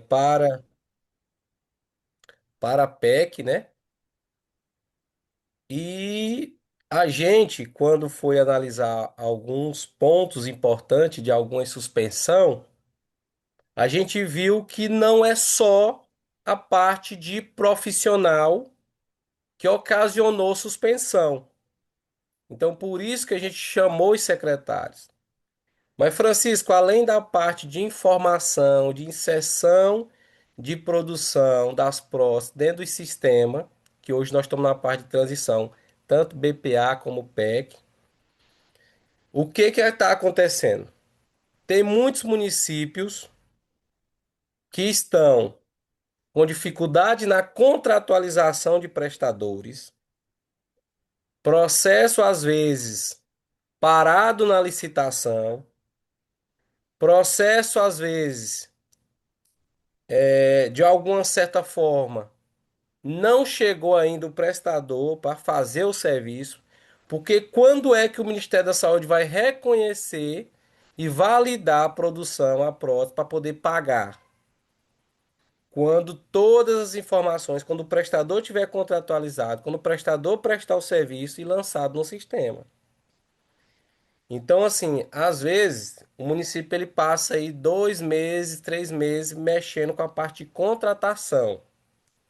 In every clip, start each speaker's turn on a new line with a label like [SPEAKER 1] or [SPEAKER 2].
[SPEAKER 1] para a PEC, né? E a gente, quando foi analisar alguns pontos importantes de alguma suspensão, a gente viu que não é só a parte de profissional que ocasionou suspensão. Então, por isso que a gente chamou os secretários. Mas, Francisco, além da parte de informação, de inserção de produção das PROs dentro do sistema, que hoje nós estamos na parte de transição, tanto BPA como PEC, o que está acontecendo? Tem muitos municípios que estão com dificuldade na contratualização de prestadores, processo às vezes parado na licitação, processo às vezes de alguma certa forma não chegou ainda o prestador para fazer o serviço, porque quando é que o Ministério da Saúde vai reconhecer e validar a produção, a prótese, para poder pagar? Quando todas as informações, quando o prestador tiver contratualizado, quando o prestador prestar o serviço e lançado no sistema. Então, assim, às vezes o município ele passa aí 2 meses, 3 meses mexendo com a parte de contratação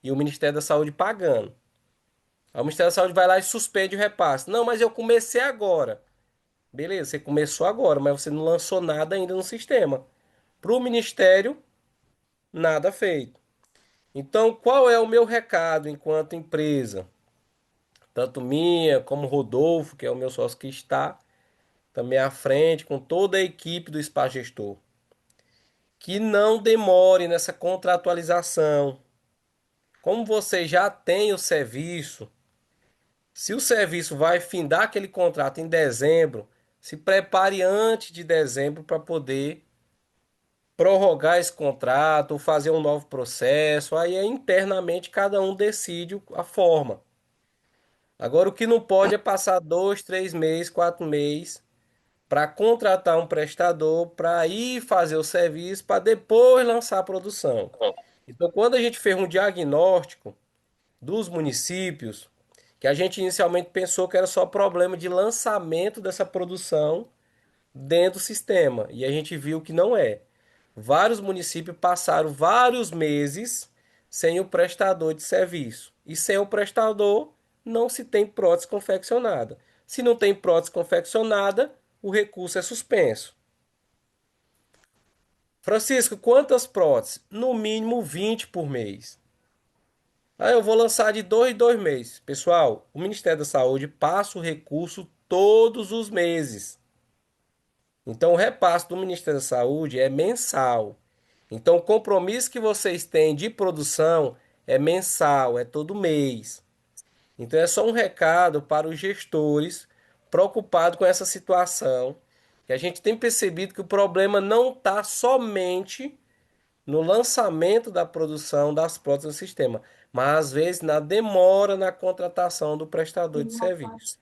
[SPEAKER 1] e o Ministério da Saúde pagando. Aí o Ministério da Saúde vai lá e suspende o repasse. Não, mas eu comecei agora. Beleza, você começou agora, mas você não lançou nada ainda no sistema. Para o Ministério, nada feito. Então, qual é o meu recado enquanto empresa? Tanto minha como Rodolfo, que é o meu sócio que está também à frente, com toda a equipe do Spa Gestor. Que não demore nessa contratualização. Como você já tem o serviço, se o serviço vai findar aquele contrato em dezembro, se prepare antes de dezembro para poder prorrogar esse contrato ou fazer um novo processo. Aí é internamente cada um decide a forma. Agora o que não pode é passar 2, 3 meses, 4 meses para contratar um prestador para ir fazer o serviço para depois lançar a produção. Então, quando a gente fez um diagnóstico dos municípios, que a gente inicialmente pensou que era só problema de lançamento dessa produção dentro do sistema, e a gente viu que não é. Vários municípios passaram vários meses sem o prestador de serviço. E sem o prestador, não se tem prótese confeccionada. Se não tem prótese confeccionada, o recurso é suspenso. Francisco, quantas próteses? No mínimo 20 por mês. Ah, eu vou lançar de 2 em 2 meses. Pessoal, o Ministério da Saúde passa o recurso todos os meses. Então, o repasse do Ministério da Saúde é mensal. Então, o compromisso que vocês têm de produção é mensal, é todo mês. Então, é só um recado para os gestores preocupados com essa situação. Que a gente tem percebido que o problema não está somente no lançamento da produção das próteses no sistema, mas às vezes na demora na contratação do prestador de serviço.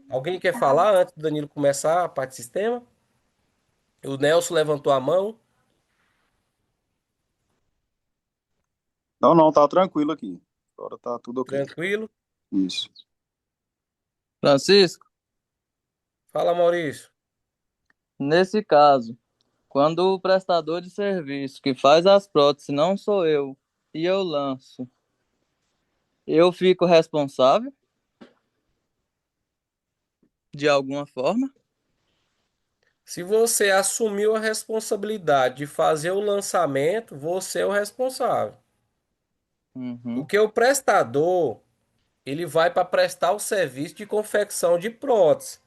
[SPEAKER 1] Alguém quer falar antes do Danilo começar a parte do sistema? O Nelson levantou a mão,
[SPEAKER 2] Não, não, tá tranquilo aqui. Agora tá tudo ok.
[SPEAKER 1] tranquilo.
[SPEAKER 2] Isso.
[SPEAKER 3] Francisco,
[SPEAKER 1] Fala, Maurício.
[SPEAKER 3] nesse caso, quando o prestador de serviço que faz as próteses não sou eu e eu lanço, eu fico responsável de alguma forma?
[SPEAKER 1] Se você assumiu a responsabilidade de fazer o lançamento, você é o responsável.
[SPEAKER 3] Uhum.
[SPEAKER 1] Porque o prestador, ele vai para prestar o serviço de confecção de prótese.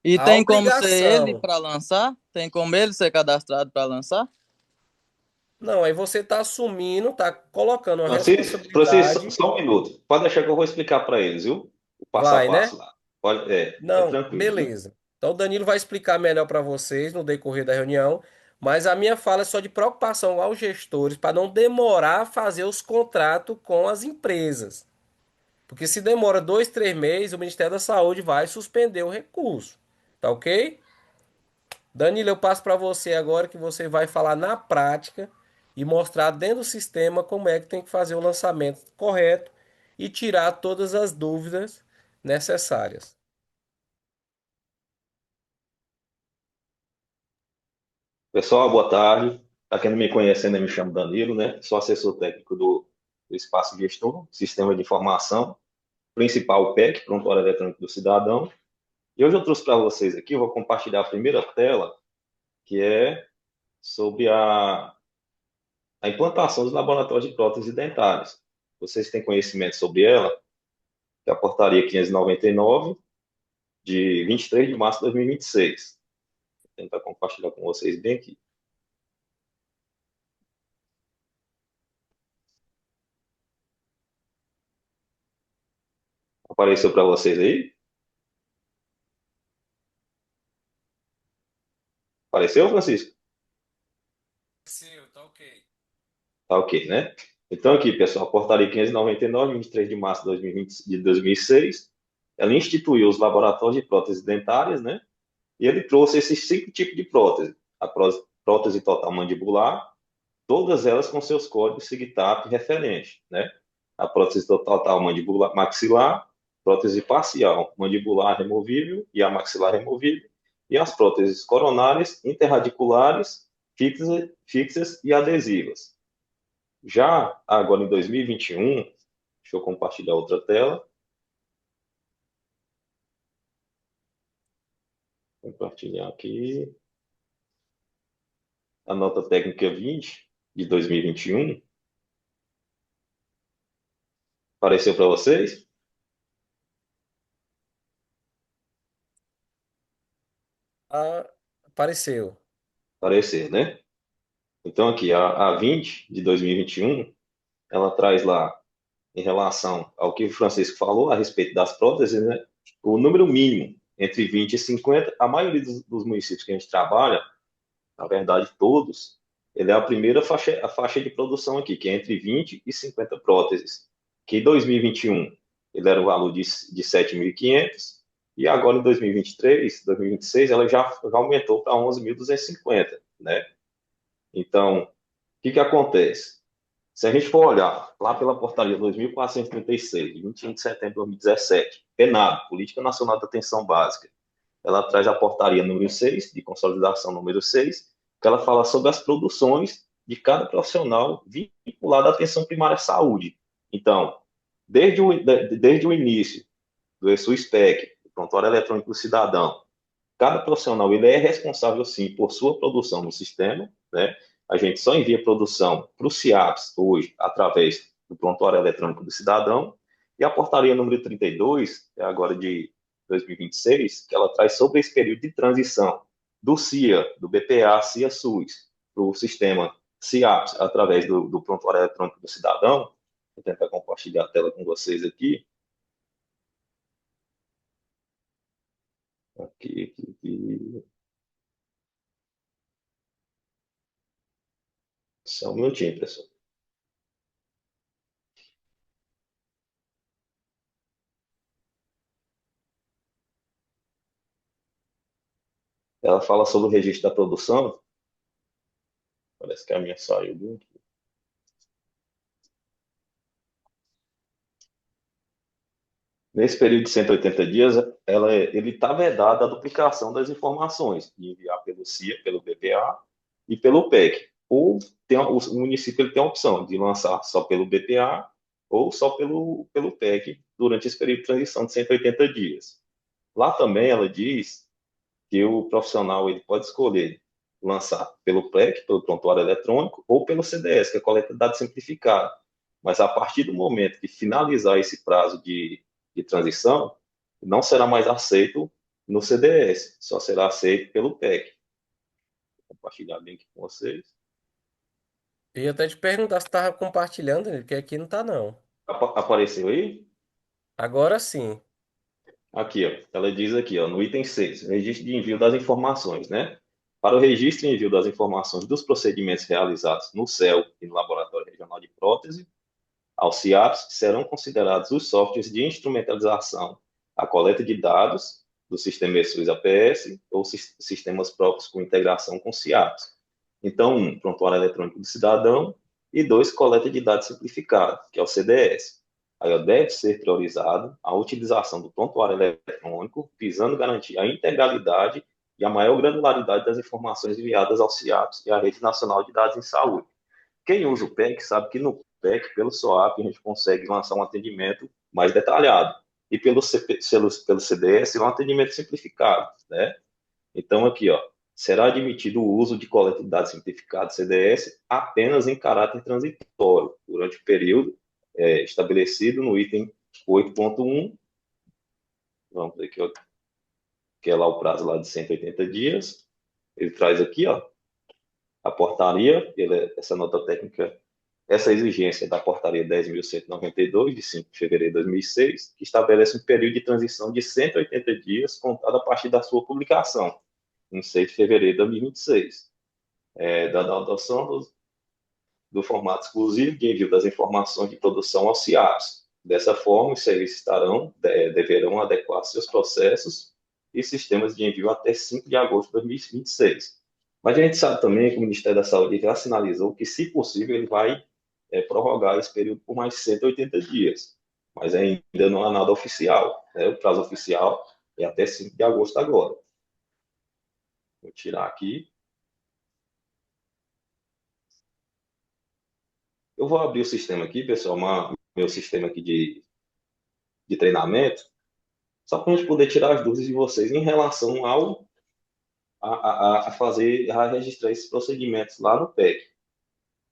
[SPEAKER 3] E
[SPEAKER 1] A
[SPEAKER 3] tem como ser ele
[SPEAKER 1] obrigação.
[SPEAKER 3] para lançar? Tem como ele ser cadastrado para lançar?
[SPEAKER 1] Não, aí você está assumindo, está colocando uma
[SPEAKER 4] Francisco,
[SPEAKER 1] responsabilidade.
[SPEAKER 4] só um minuto. Pode deixar que eu vou explicar para eles, viu? O passo a
[SPEAKER 1] Vai,
[SPEAKER 4] passo
[SPEAKER 1] né?
[SPEAKER 4] lá. Pode, é
[SPEAKER 1] Não,
[SPEAKER 4] tranquilo, viu?
[SPEAKER 1] beleza. Então o Danilo vai explicar melhor para vocês no decorrer da reunião, mas a minha fala é só de preocupação aos gestores para não demorar a fazer os contratos com as empresas. Porque se demora 2, 3 meses, o Ministério da Saúde vai suspender o recurso. Tá ok? Danilo, eu passo para você agora que você vai falar na prática e mostrar dentro do sistema como é que tem que fazer o lançamento correto e tirar todas as dúvidas necessárias.
[SPEAKER 4] Pessoal, boa tarde. Para quem não me conhece, ainda me chamo Danilo, né? Sou assessor técnico do Espaço Gestor, Sistema de Informação, principal PEC, Prontuário Eletrônico do Cidadão. E hoje eu trouxe para vocês aqui, eu vou compartilhar a primeira tela, que é sobre a implantação dos laboratórios de próteses dentárias. Vocês têm conhecimento sobre ela? Que é a Portaria 599, de 23 de março de 2026. Vou tentar compartilhar com vocês bem aqui. Apareceu para vocês aí? Apareceu, Francisco?
[SPEAKER 1] Sim, tá ok.
[SPEAKER 4] Tá ok, né? Então, aqui, pessoal, a Portaria 599, 23 de março de 2020, de 2006, ela instituiu os laboratórios de próteses dentárias, né? E ele trouxe esses 5 tipos de prótese. A prótese total mandibular, todas elas com seus códigos SIGTAP referente, né? A prótese total mandibular maxilar, prótese parcial mandibular removível e a maxilar removível, e as próteses coronárias, interradiculares, fixas e adesivas. Já agora em 2021, deixa eu compartilhar outra tela. Compartilhar aqui. A nota técnica 20 de 2021. Apareceu para vocês?
[SPEAKER 1] Ah, apareceu.
[SPEAKER 4] Apareceu, né? Então aqui, a 20 de 2021, ela traz lá, em relação ao que o Francisco falou a respeito das próteses, né? O número mínimo entre 20 e 50, a maioria dos municípios que a gente trabalha, na verdade todos, ele é a primeira faixa, a faixa de produção aqui, que é entre 20 e 50 próteses, que em 2021 ele era o valor de 7.500, e agora em 2023, 2026, ela já aumentou para 11.250, né? Então, o que acontece? Se a gente for olhar lá pela portaria 2.436, de 21 de setembro de 2017, PNAB, Política Nacional de Atenção Básica, ela traz a portaria número 6, de consolidação número 6, que ela fala sobre as produções de cada profissional vinculado à atenção primária à saúde. Então, desde o início do SUSPEC, do Prontuário Eletrônico do Cidadão, cada profissional ele é responsável, sim, por sua produção no sistema, né? A gente só envia produção para o CIAPS hoje através do Prontuário Eletrônico do Cidadão, e a portaria número 32, é agora de 2026, que ela traz sobre esse período de transição do CIA, do BPA, CIA-SUS, para o sistema CIAPS, através do Prontuário Eletrônico do Cidadão. Vou tentar compartilhar a tela com vocês aqui. Aqui. Só um minutinho, pessoal. Ela fala sobre o registro da produção. Parece que a minha saiu do. Nesse período de 180 dias, ele está vedado a duplicação das informações, de enviar pelo CIA, pelo BPA e pelo PEC. Ou o município ele tem a opção de lançar só pelo BPA ou só pelo PEC durante esse período de transição de 180 dias. Lá também ela diz que o profissional ele pode escolher lançar pelo PEC, pelo prontuário eletrônico, ou pelo CDS, que é a coleta de dados simplificada. Mas a partir do momento que finalizar esse prazo de transição, não será mais aceito no CDS, só será aceito pelo PEC. Vou compartilhar bem aqui com vocês.
[SPEAKER 1] Eu ia até te perguntar se estava compartilhando, Danilo, porque aqui não tá não.
[SPEAKER 4] Apareceu aí?
[SPEAKER 1] Agora sim.
[SPEAKER 4] Aqui, ó, ela diz aqui, ó, no item 6, registro de envio das informações, né? Para o registro e envio das informações dos procedimentos realizados no CEL e no Laboratório Regional de Prótese, ao CIAPS, serão considerados os softwares de instrumentalização, a coleta de dados do sistema ESUS APS ou sistemas próprios com integração com SIAPs. Então, prontuário eletrônico do cidadão, e 2, coleta de dados simplificado, que é o CDS. Aí, deve ser priorizado a utilização do prontuário eletrônico, visando garantir a integralidade e a maior granularidade das informações enviadas aos SIAPs e à Rede Nacional de Dados em Saúde. Quem usa o PEC sabe que no PEC, pelo SOAP, a gente consegue lançar um atendimento mais detalhado. E pelo CDS, um atendimento simplificado, né? Então, aqui, ó, será admitido o uso de coleta de dados simplificado CDS apenas em caráter transitório, durante o período estabelecido no item 8.1, vamos ver aqui, ó, que é lá o prazo lá de 180 dias. Ele traz aqui, ó, a portaria, essa nota técnica, essa exigência da portaria 10.192, de 5 de fevereiro de 2006, que estabelece um período de transição de 180 dias, contado a partir da sua publicação, em 6 de fevereiro de 2026, da adoção do formato exclusivo de envio das informações de produção aos CIAPs. Dessa forma, os serviços deverão adequar seus processos e sistemas de envio até 5 de agosto de 2026. Mas a gente sabe também que o Ministério da Saúde já sinalizou que, se possível, ele vai prorrogar esse período por mais 180 dias. Mas ainda não há nada oficial, né? O prazo oficial é até 5 de agosto agora. Vou tirar aqui. Eu vou abrir o sistema aqui, pessoal, meu sistema aqui de treinamento, só para a gente poder tirar as dúvidas de vocês em relação a registrar esses procedimentos lá no PEC.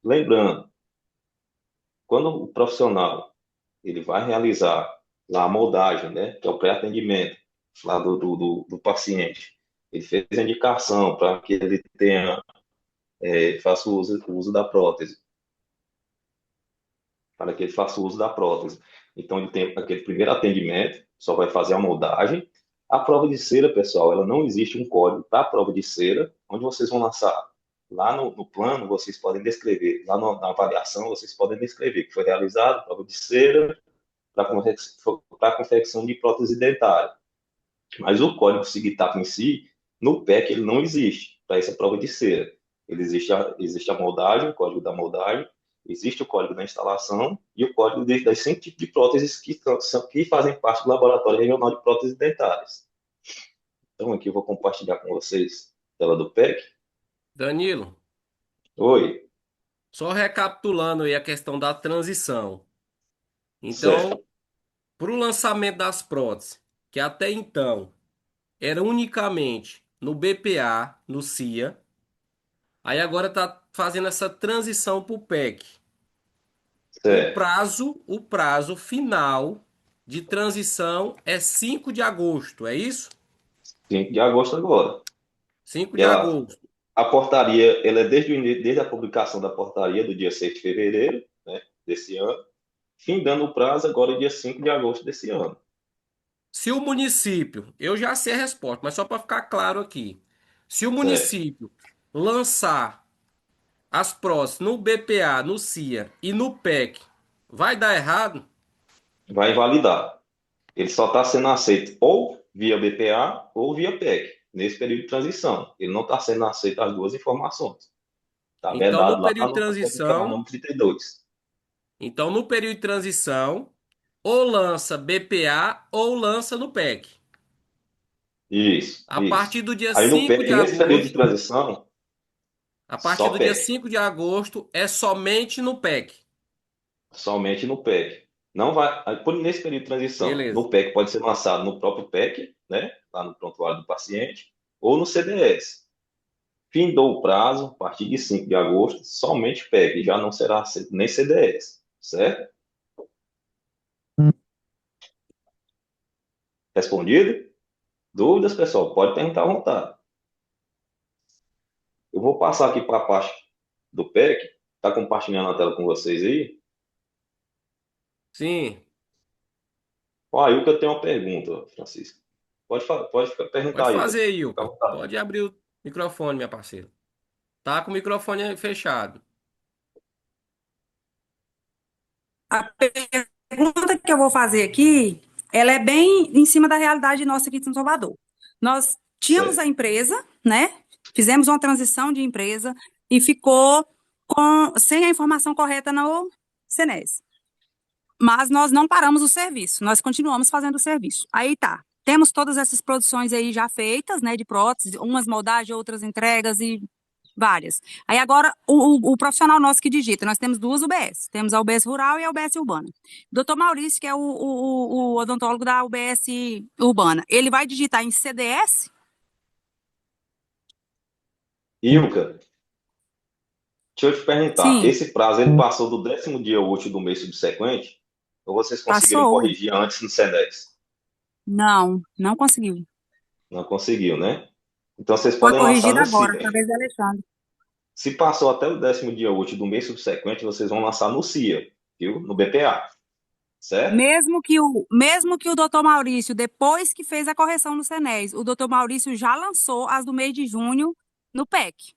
[SPEAKER 4] Lembrando, quando o profissional ele vai realizar lá a moldagem, né, que é o pré-atendimento lá do paciente, ele fez a indicação para que ele faça o uso da prótese, para que ele faça o uso da prótese. Então, ele tem aquele primeiro atendimento, só vai fazer a moldagem. A prova de cera, pessoal, ela não existe um código para a prova de cera, onde vocês vão lançar. Lá no plano, vocês podem descrever, lá na avaliação, vocês podem descrever que foi realizado prova de cera para confecção de prótese dentária. Mas o código SIGTAP em si, no PEC, ele não existe para essa prova de cera. Ele existe a moldagem, o código da moldagem, existe o código da instalação e o código das 5 tipos de próteses que fazem parte do Laboratório Regional de Próteses Dentárias. Então, aqui eu vou compartilhar com vocês a tela do PEC.
[SPEAKER 1] Danilo,
[SPEAKER 4] Oi,
[SPEAKER 1] só recapitulando aí a questão da transição.
[SPEAKER 4] certo.
[SPEAKER 1] Então, para o lançamento das próteses, que até então era unicamente no BPA, no CIA, aí agora está fazendo essa transição para o PEC.
[SPEAKER 4] Certo.
[SPEAKER 1] O prazo final de transição é 5 de agosto, é isso?
[SPEAKER 4] 5 de agosto agora.
[SPEAKER 1] 5
[SPEAKER 4] E
[SPEAKER 1] de agosto.
[SPEAKER 4] a portaria, ela é desde a publicação da portaria do dia 6 de fevereiro, né, desse ano, findando o prazo agora dia 5 de agosto desse ano.
[SPEAKER 1] Se o município, eu já sei a resposta, mas só para ficar claro aqui. Se o
[SPEAKER 4] Certo.
[SPEAKER 1] município lançar as próteses no BPA, no CIA e no PEC, vai dar errado?
[SPEAKER 4] Vai invalidar. Ele só está sendo aceito ou via BPA ou via PEC, nesse período de transição. Ele não está sendo aceito as duas informações. Está
[SPEAKER 1] Então,
[SPEAKER 4] vedado
[SPEAKER 1] no
[SPEAKER 4] lá
[SPEAKER 1] período
[SPEAKER 4] na
[SPEAKER 1] de
[SPEAKER 4] nota técnica lá,
[SPEAKER 1] transição,
[SPEAKER 4] número 32.
[SPEAKER 1] então no período de transição, ou lança BPA ou lança no PEC.
[SPEAKER 4] Isso,
[SPEAKER 1] A partir
[SPEAKER 4] isso.
[SPEAKER 1] do dia
[SPEAKER 4] Aí no
[SPEAKER 1] 5 de
[SPEAKER 4] PEC, nesse período de
[SPEAKER 1] agosto,
[SPEAKER 4] transição,
[SPEAKER 1] a partir
[SPEAKER 4] só
[SPEAKER 1] do dia
[SPEAKER 4] PEC.
[SPEAKER 1] 5 de agosto é somente no PEC.
[SPEAKER 4] Somente no PEC. Não vai, nesse período de transição,
[SPEAKER 1] Beleza.
[SPEAKER 4] no PEC pode ser lançado no próprio PEC, né, lá no prontuário do paciente, ou no CDS. Findou o prazo, a partir de 5 de agosto, somente PEC, já não será aceito nem CDS, certo? Respondido? Dúvidas, pessoal? Pode perguntar à vontade. Eu vou passar aqui para a parte do PEC, está compartilhando a tela com vocês aí.
[SPEAKER 1] Sim,
[SPEAKER 4] Ó, aí que eu tenho uma pergunta, Francisco. Pode perguntar
[SPEAKER 1] pode
[SPEAKER 4] aí,
[SPEAKER 1] fazer,
[SPEAKER 4] fica à
[SPEAKER 1] Ilka.
[SPEAKER 4] vontade.
[SPEAKER 1] Pode abrir o microfone, minha parceira. Tá com o microfone fechado.
[SPEAKER 5] A pergunta que eu vou fazer aqui, ela é bem em cima da realidade nossa aqui de São Salvador. Nós tínhamos a
[SPEAKER 4] Certo.
[SPEAKER 5] empresa, né? Fizemos uma transição de empresa e ficou sem a informação correta no Senes. Mas nós não paramos o serviço, nós continuamos fazendo o serviço. Aí tá, temos todas essas produções aí já feitas, né, de prótese, umas moldagens, outras entregas e várias. Aí agora, o profissional nosso que digita, nós temos duas UBS, temos a UBS Rural e a UBS Urbana. Doutor Maurício, que é o odontólogo da UBS Urbana, ele vai digitar em CDS?
[SPEAKER 4] Ilka, deixa eu te perguntar,
[SPEAKER 5] Sim,
[SPEAKER 4] esse prazo ele passou do 10º dia útil do mês subsequente? Ou vocês conseguiram
[SPEAKER 5] passou.
[SPEAKER 4] corrigir antes no SEDEX?
[SPEAKER 5] Não, não conseguiu.
[SPEAKER 4] Não conseguiu, né? Então vocês
[SPEAKER 5] Foi
[SPEAKER 4] podem lançar
[SPEAKER 5] corrigido
[SPEAKER 4] no
[SPEAKER 5] agora,
[SPEAKER 4] CIA.
[SPEAKER 5] através do Alexandre.
[SPEAKER 4] Se passou até o 10º dia útil do mês subsequente, vocês vão lançar no CIA, viu? No BPA, certo?
[SPEAKER 5] Mesmo que o doutor Maurício, depois que fez a correção no Senes, o doutor Maurício já lançou as do mês de junho no PEC.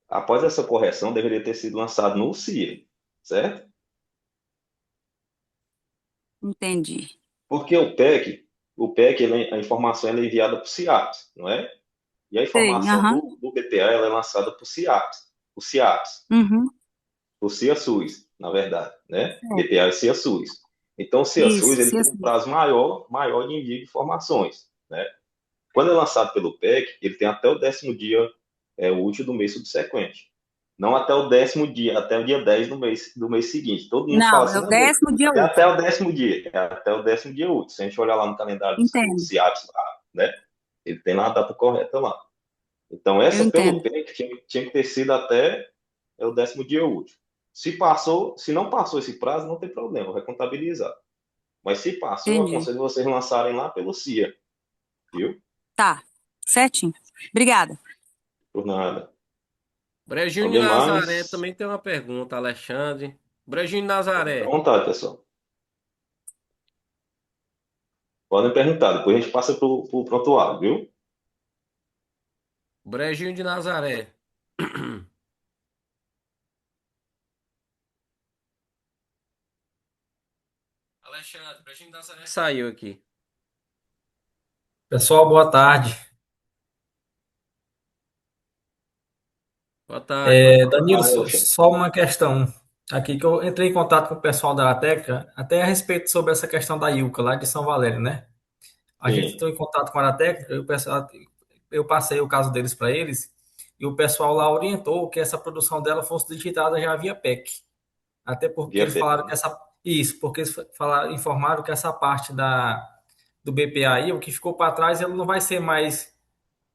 [SPEAKER 4] Após essa correção, deveria ter sido lançado no CIA, certo?
[SPEAKER 5] Entendi.
[SPEAKER 4] Porque o PEC, a informação ela é enviada para o CIAPS, não é? E a
[SPEAKER 5] Sei,
[SPEAKER 4] informação
[SPEAKER 5] aham.
[SPEAKER 4] do BPA ela é lançada para o CIAPS,
[SPEAKER 5] Uhum.
[SPEAKER 4] o CIASUS, na verdade, né?
[SPEAKER 5] Certo.
[SPEAKER 4] BPA e CIASUS. Então, o CIASUS
[SPEAKER 5] Isso,
[SPEAKER 4] ele
[SPEAKER 5] sim,
[SPEAKER 4] tem um
[SPEAKER 5] assim.
[SPEAKER 4] prazo maior de envio de informações, né? Quando é lançado pelo PEC, ele tem até o 10º dia útil do mês subsequente. Não até o 10º dia, até o dia 10 do mês seguinte. Todo mundo fala
[SPEAKER 5] Não, é
[SPEAKER 4] assim,
[SPEAKER 5] o
[SPEAKER 4] não, Deus,
[SPEAKER 5] 10º dia
[SPEAKER 4] é até
[SPEAKER 5] útil.
[SPEAKER 4] o 10º dia, é até o 10º dia útil. Se a gente olhar lá no calendário do
[SPEAKER 5] Entendo,
[SPEAKER 4] CIAPS, né, ele tem lá a data correta lá. Então,
[SPEAKER 5] eu
[SPEAKER 4] essa pelo
[SPEAKER 5] entendo.
[SPEAKER 4] PEC tinha que ter sido até o 10º dia útil. Se não passou esse prazo, não tem problema, vai contabilizar. Mas se passou, eu
[SPEAKER 5] Entendi.
[SPEAKER 4] aconselho vocês lançarem lá pelo CIA, viu?
[SPEAKER 5] Tá, certinho. Obrigada.
[SPEAKER 4] Por nada.
[SPEAKER 1] Brejinho de
[SPEAKER 4] Alguém
[SPEAKER 1] Nazaré
[SPEAKER 4] mais?
[SPEAKER 1] também tem uma pergunta, Alexandre. Brejinho de
[SPEAKER 4] Fica à
[SPEAKER 1] Nazaré.
[SPEAKER 4] vontade, pessoal. Podem perguntar, depois a gente passa pro prontuário, viu?
[SPEAKER 1] Brejinho de Nazaré. Alexandre, Brejinho de Nazaré saiu aqui.
[SPEAKER 6] Pessoal, boa tarde.
[SPEAKER 1] Boa tarde, boa tarde.
[SPEAKER 6] Danilo,
[SPEAKER 4] Ah, Alexandre.
[SPEAKER 6] só uma questão aqui que eu entrei em contato com o pessoal da Arateca, até a respeito sobre essa questão da Ilca lá de São Valério, né? A gente
[SPEAKER 4] Sim,
[SPEAKER 6] entrou em contato com a Arateca, eu passei o caso deles para eles e o pessoal lá orientou que essa produção dela fosse digitada já via PEC. Até porque
[SPEAKER 4] via
[SPEAKER 6] eles
[SPEAKER 4] PEC,
[SPEAKER 6] falaram que
[SPEAKER 4] né?
[SPEAKER 6] porque eles informaram que essa parte do BPA, o que ficou para trás, ele não vai ser mais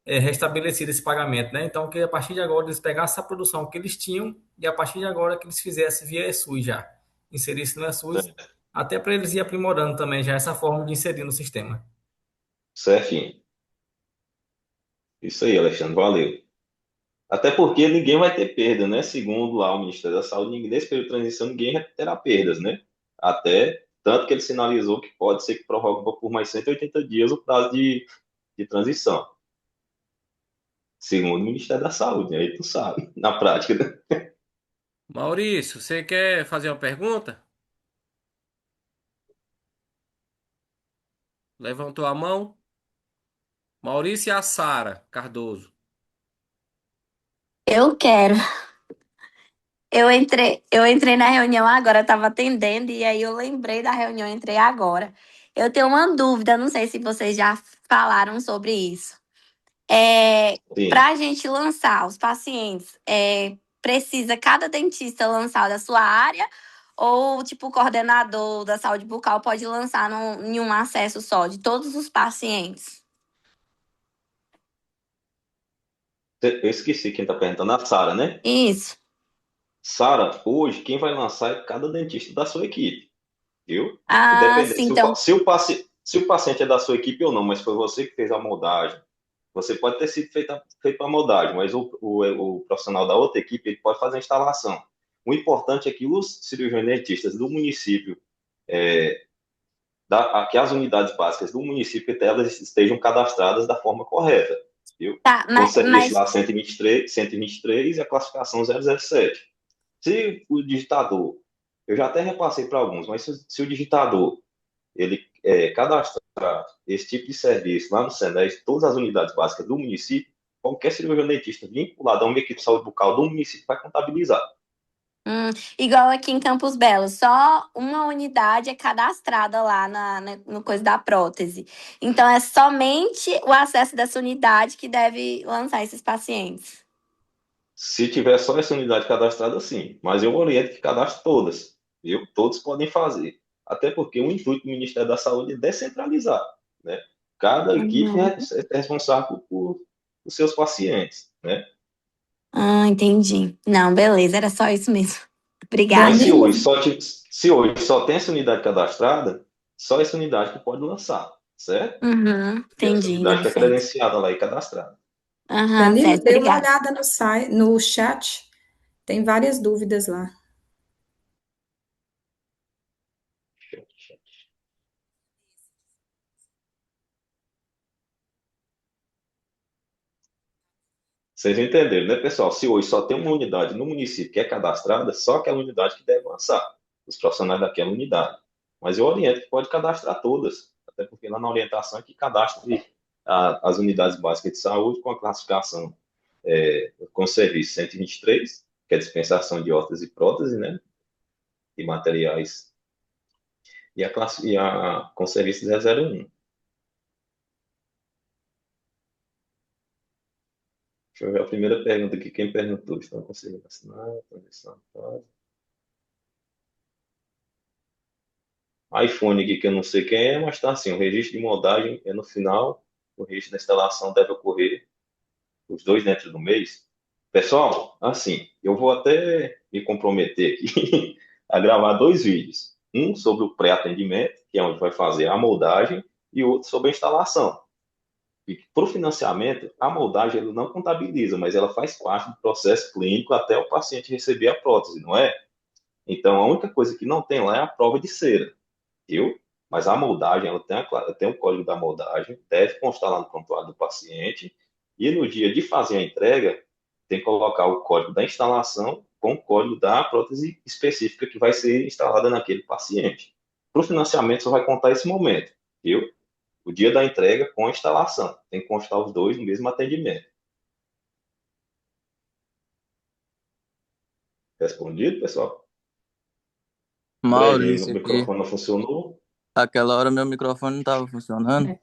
[SPEAKER 6] restabelecido esse pagamento, né? Então, que a partir de agora eles pegassem essa produção que eles tinham e a partir de agora que eles fizessem via ESUS já, inserisse no ESUS, até para eles ir aprimorando também já essa forma de inserir no sistema.
[SPEAKER 4] Certinho. Isso aí, Alexandre, valeu. Até porque ninguém vai ter perda, né? Segundo lá o Ministério da Saúde, nesse período de transição ninguém terá perdas, né? Até tanto que ele sinalizou que pode ser que prorrogue por mais 180 dias o prazo de transição, segundo o Ministério da Saúde, aí tu sabe, na prática, né?
[SPEAKER 1] Maurício, você quer fazer uma pergunta? Levantou a mão. Maurício e a Sara Cardoso.
[SPEAKER 7] Eu quero. Eu entrei na reunião agora, estava atendendo, e aí eu lembrei da reunião, entrei agora. Eu tenho uma dúvida, não sei se vocês já falaram sobre isso. Para
[SPEAKER 4] Sim.
[SPEAKER 7] a gente lançar os pacientes, precisa cada dentista lançar da sua área, ou tipo o coordenador da saúde bucal pode lançar em um acesso só de todos os pacientes?
[SPEAKER 4] Eu esqueci quem tá perguntando, a Sara, né?
[SPEAKER 7] Isso.
[SPEAKER 4] Sara, hoje quem vai lançar é cada dentista da sua equipe, viu?
[SPEAKER 7] Ah,
[SPEAKER 4] Independente
[SPEAKER 7] sim, então.
[SPEAKER 4] se o paciente é da sua equipe ou não, mas foi você que fez a moldagem, você pode ter sido feito a moldagem, mas o profissional da outra equipe ele pode fazer a instalação. O importante é que os cirurgiões dentistas do município, que as unidades básicas do município, elas estejam cadastradas da forma correta, viu?
[SPEAKER 7] Tá,
[SPEAKER 4] Com o
[SPEAKER 7] mas,
[SPEAKER 4] serviço
[SPEAKER 7] mas
[SPEAKER 4] lá 123 e a classificação 007. Se o digitador, eu já até repassei para alguns, mas se o digitador ele cadastrar esse tipo de serviço lá no SENES, todas as unidades básicas do município, qualquer cirurgião dentista vinculado a uma equipe de saúde bucal do município vai contabilizar.
[SPEAKER 7] Igual aqui em Campos Belos, só uma unidade é cadastrada lá no coisa da prótese. Então, é somente o acesso dessa unidade que deve lançar esses pacientes.
[SPEAKER 4] Se tiver só essa unidade cadastrada, sim. Mas eu oriento que cadastre todas, viu? Todos podem fazer. Até porque o intuito do Ministério da Saúde é descentralizar, né? Cada equipe
[SPEAKER 7] Uhum.
[SPEAKER 4] é responsável por os seus pacientes, né?
[SPEAKER 7] Entendi. Não, beleza, era só isso mesmo. Obrigada.
[SPEAKER 4] Mas
[SPEAKER 8] Danilo,
[SPEAKER 4] se hoje só tem essa unidade cadastrada, só essa unidade que pode lançar, certo? E essa
[SPEAKER 7] Entendi,
[SPEAKER 4] unidade
[SPEAKER 7] não,
[SPEAKER 4] que é
[SPEAKER 7] certo.
[SPEAKER 4] credenciada lá e cadastrada.
[SPEAKER 8] Danilo,
[SPEAKER 7] Certo,
[SPEAKER 8] dê uma
[SPEAKER 7] obrigada.
[SPEAKER 8] olhada no chat, tem várias dúvidas lá.
[SPEAKER 4] Vocês entenderam, né, pessoal? Se hoje só tem uma unidade no município que é cadastrada, só aquela unidade que deve lançar, os profissionais daquela unidade. Mas eu oriento que pode cadastrar todas, até porque lá na orientação é que cadastre as unidades básicas de saúde com a classificação com o serviço 123, que é dispensação de órtese e prótese, né, e materiais, e a com serviço 001. Deixa eu ver a primeira pergunta aqui. Quem perguntou? Estão conseguindo assinar? Transição, iPhone aqui que eu não sei quem é, mas tá assim, o registro de moldagem é no final, o registro da instalação deve ocorrer os dois dentro do mês. Pessoal, assim, eu vou até me comprometer aqui a gravar 2 vídeos. Um sobre o pré-atendimento, que é onde vai fazer a moldagem, e outro sobre a instalação. E para o financiamento, a moldagem ele não contabiliza, mas ela faz parte do processo clínico até o paciente receber a prótese, não é? Então, a única coisa que não tem lá é a prova de cera, viu? Mas a moldagem, ela tem o código da moldagem, deve constar lá no prontuário do paciente, e no dia de fazer a entrega, tem que colocar o código da instalação com o código da prótese específica que vai ser instalada naquele paciente. Para o financiamento, só vai contar esse momento, viu? O dia da entrega com a instalação. Tem que constar os dois no mesmo atendimento. Respondido, pessoal? Greg, aí no
[SPEAKER 3] Maurício aqui.
[SPEAKER 4] microfone não funcionou?
[SPEAKER 3] Aquela hora meu microfone não estava funcionando.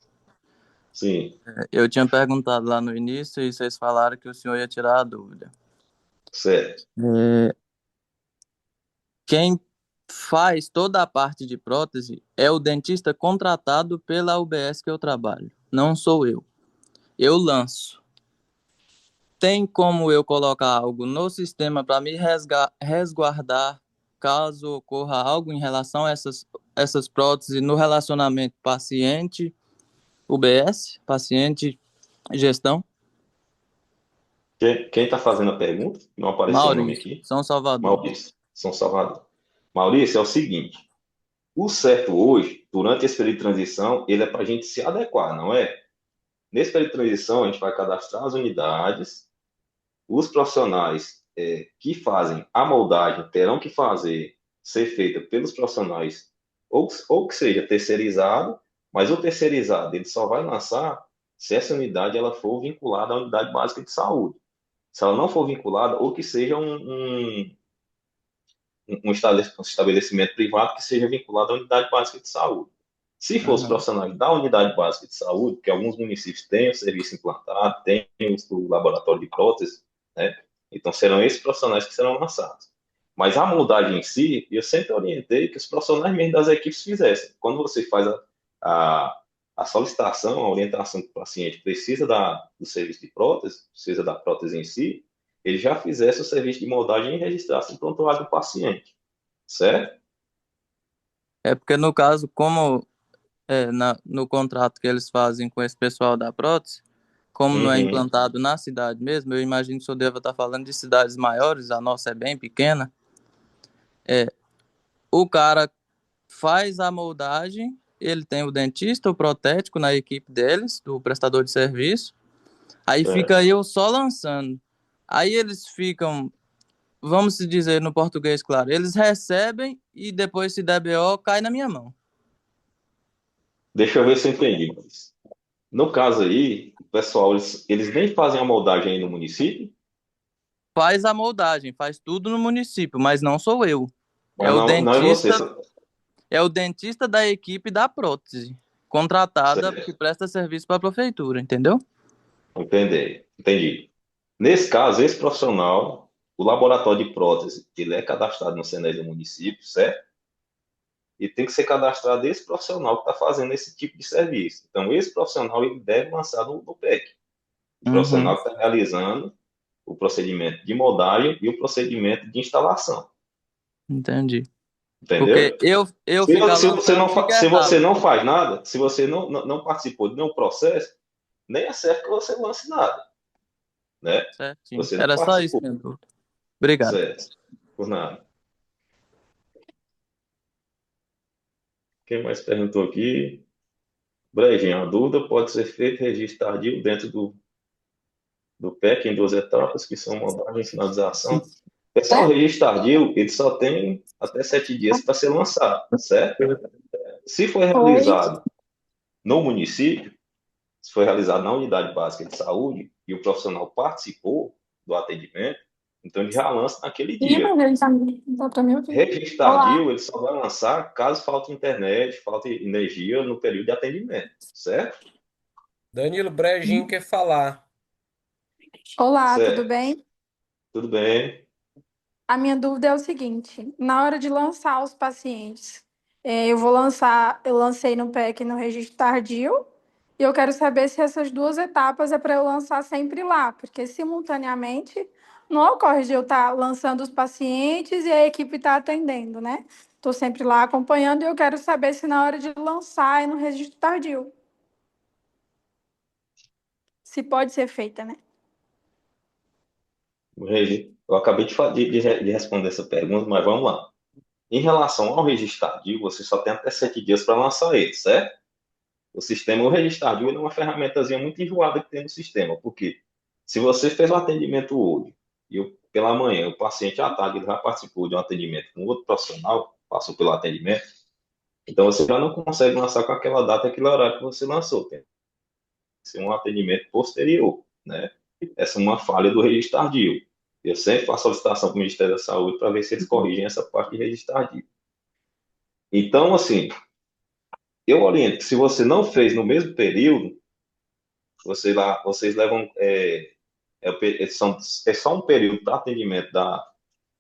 [SPEAKER 4] Sim,
[SPEAKER 3] Eu tinha perguntado lá no início e vocês falaram que o senhor ia tirar a dúvida.
[SPEAKER 4] certo.
[SPEAKER 3] Quem faz toda a parte de prótese é o dentista contratado pela UBS que eu trabalho. Não sou eu. Eu lanço. Tem como eu colocar algo no sistema para me resguardar caso ocorra algo em relação a essas próteses no relacionamento paciente-UBS, paciente-gestão?
[SPEAKER 4] Quem está fazendo a pergunta? Não apareceu o nome
[SPEAKER 3] Maurício,
[SPEAKER 4] aqui.
[SPEAKER 3] São Salvador.
[SPEAKER 4] Maurício, São Salvador. Maurício, é o seguinte. O certo hoje, durante esse período de transição, ele é para a gente se adequar, não é? Nesse período de transição, a gente vai cadastrar as unidades, os profissionais que fazem a moldagem terão que ser feita pelos profissionais, ou que seja terceirizado, mas o terceirizado ele só vai lançar se essa unidade ela for vinculada à unidade básica de saúde. Se ela não for vinculada, ou que seja um estabelecimento privado que seja vinculado à unidade básica de saúde. Se for os
[SPEAKER 3] Uhum.
[SPEAKER 4] profissionais da unidade básica de saúde, que alguns municípios têm o serviço implantado, têm o laboratório de prótese, né? Então serão esses profissionais que serão lançados. Mas a moldagem em si, eu sempre orientei que os profissionais mesmo das equipes fizessem. Quando você faz a solicitação, a orientação que o paciente precisa do serviço de prótese, precisa da prótese em si, ele já fizesse o serviço de moldagem e registrasse no prontuário do paciente, certo?
[SPEAKER 3] É porque no caso, como no contrato que eles fazem com esse pessoal da prótese, como não é
[SPEAKER 4] Uhum.
[SPEAKER 3] implantado na cidade mesmo, eu imagino que o senhor deva estar falando de cidades maiores, a nossa é bem pequena, o cara faz a moldagem, ele tem o dentista, o protético na equipe deles, do prestador de serviço, aí fica eu só lançando. Aí eles ficam, vamos se dizer no português, claro, eles recebem e depois se der BO, cai na minha mão.
[SPEAKER 4] deixa eu ver se eu entendi. No caso aí, o pessoal, eles nem fazem a moldagem aí no município,
[SPEAKER 3] Faz a moldagem, faz tudo no município, mas não sou eu. É
[SPEAKER 4] mas
[SPEAKER 3] o
[SPEAKER 4] não é você.
[SPEAKER 3] dentista, é o dentista da equipe da prótese, contratada que
[SPEAKER 4] Certo.
[SPEAKER 3] presta serviço para a prefeitura, entendeu?
[SPEAKER 4] Entendi. Nesse caso, esse profissional, o laboratório de prótese, ele é cadastrado no SENES do município, certo? E tem que ser cadastrado esse profissional que está fazendo esse tipo de serviço. Então, esse profissional ele deve lançar no PEC. O
[SPEAKER 3] Uhum,
[SPEAKER 4] profissional que está realizando o procedimento de moldagem e o procedimento de instalação.
[SPEAKER 3] entendi. Porque
[SPEAKER 4] Entendeu?
[SPEAKER 3] eu ficar lançando fica
[SPEAKER 4] Se você
[SPEAKER 3] errado.
[SPEAKER 4] não faz nada, se você não participou de nenhum processo, nem é certo que você lance nada, né?
[SPEAKER 3] Certinho.
[SPEAKER 4] Você não
[SPEAKER 3] Era só isso,
[SPEAKER 4] participou,
[SPEAKER 3] minha dúvida. Obrigado.
[SPEAKER 4] certo? Por nada. Quem mais perguntou aqui? Brejinho, a dúvida pode ser feita registro tardio dentro do PEC em duas etapas, que são montagem e finalização. Pessoal, o registro tardio, ele só tem até 7 dias para ser lançado, certo? Se foi
[SPEAKER 8] Oi.
[SPEAKER 4] realizado no município, se foi realizado na unidade básica de saúde e o profissional participou do atendimento, então ele já lança naquele
[SPEAKER 8] Ih,
[SPEAKER 4] dia.
[SPEAKER 8] mas ele tá me ouvindo.
[SPEAKER 4] Registro
[SPEAKER 8] Olá.
[SPEAKER 4] tardio, ele só vai lançar caso falte internet, falte energia no período de atendimento, certo?
[SPEAKER 1] Danilo Brejinho quer falar.
[SPEAKER 8] Olá, tudo
[SPEAKER 4] Certo.
[SPEAKER 8] bem?
[SPEAKER 4] Tudo bem.
[SPEAKER 8] A minha dúvida é o seguinte: na hora de lançar os pacientes, eu lancei no PEC no registro tardio, e eu quero saber se essas duas etapas é para eu lançar sempre lá, porque simultaneamente não ocorre de eu estar lançando os pacientes e a equipe está atendendo, né? Estou sempre lá acompanhando e eu quero saber se na hora de lançar é no registro tardio. Se pode ser feita, né?
[SPEAKER 4] Regi, eu acabei de responder essa pergunta, mas vamos lá. Em relação ao registro tardio, você só tem até 7 dias para lançar ele, certo? O registro tardio, ele é uma ferramentazinha muito enjoada que tem no sistema, porque se você fez um atendimento hoje e pela manhã o paciente à tarde ele já participou de um atendimento com outro profissional, passou pelo atendimento, então você já não consegue lançar com aquela data, aquele horário que você lançou. Tem que ser um atendimento posterior, né? Essa é uma falha do registro tardio. Eu sempre faço solicitação para o Ministério da Saúde para ver se eles corrigem essa parte de registro tardio. Então, assim, eu oriento que se você não fez no mesmo período, vocês levam, é só um período para atendimento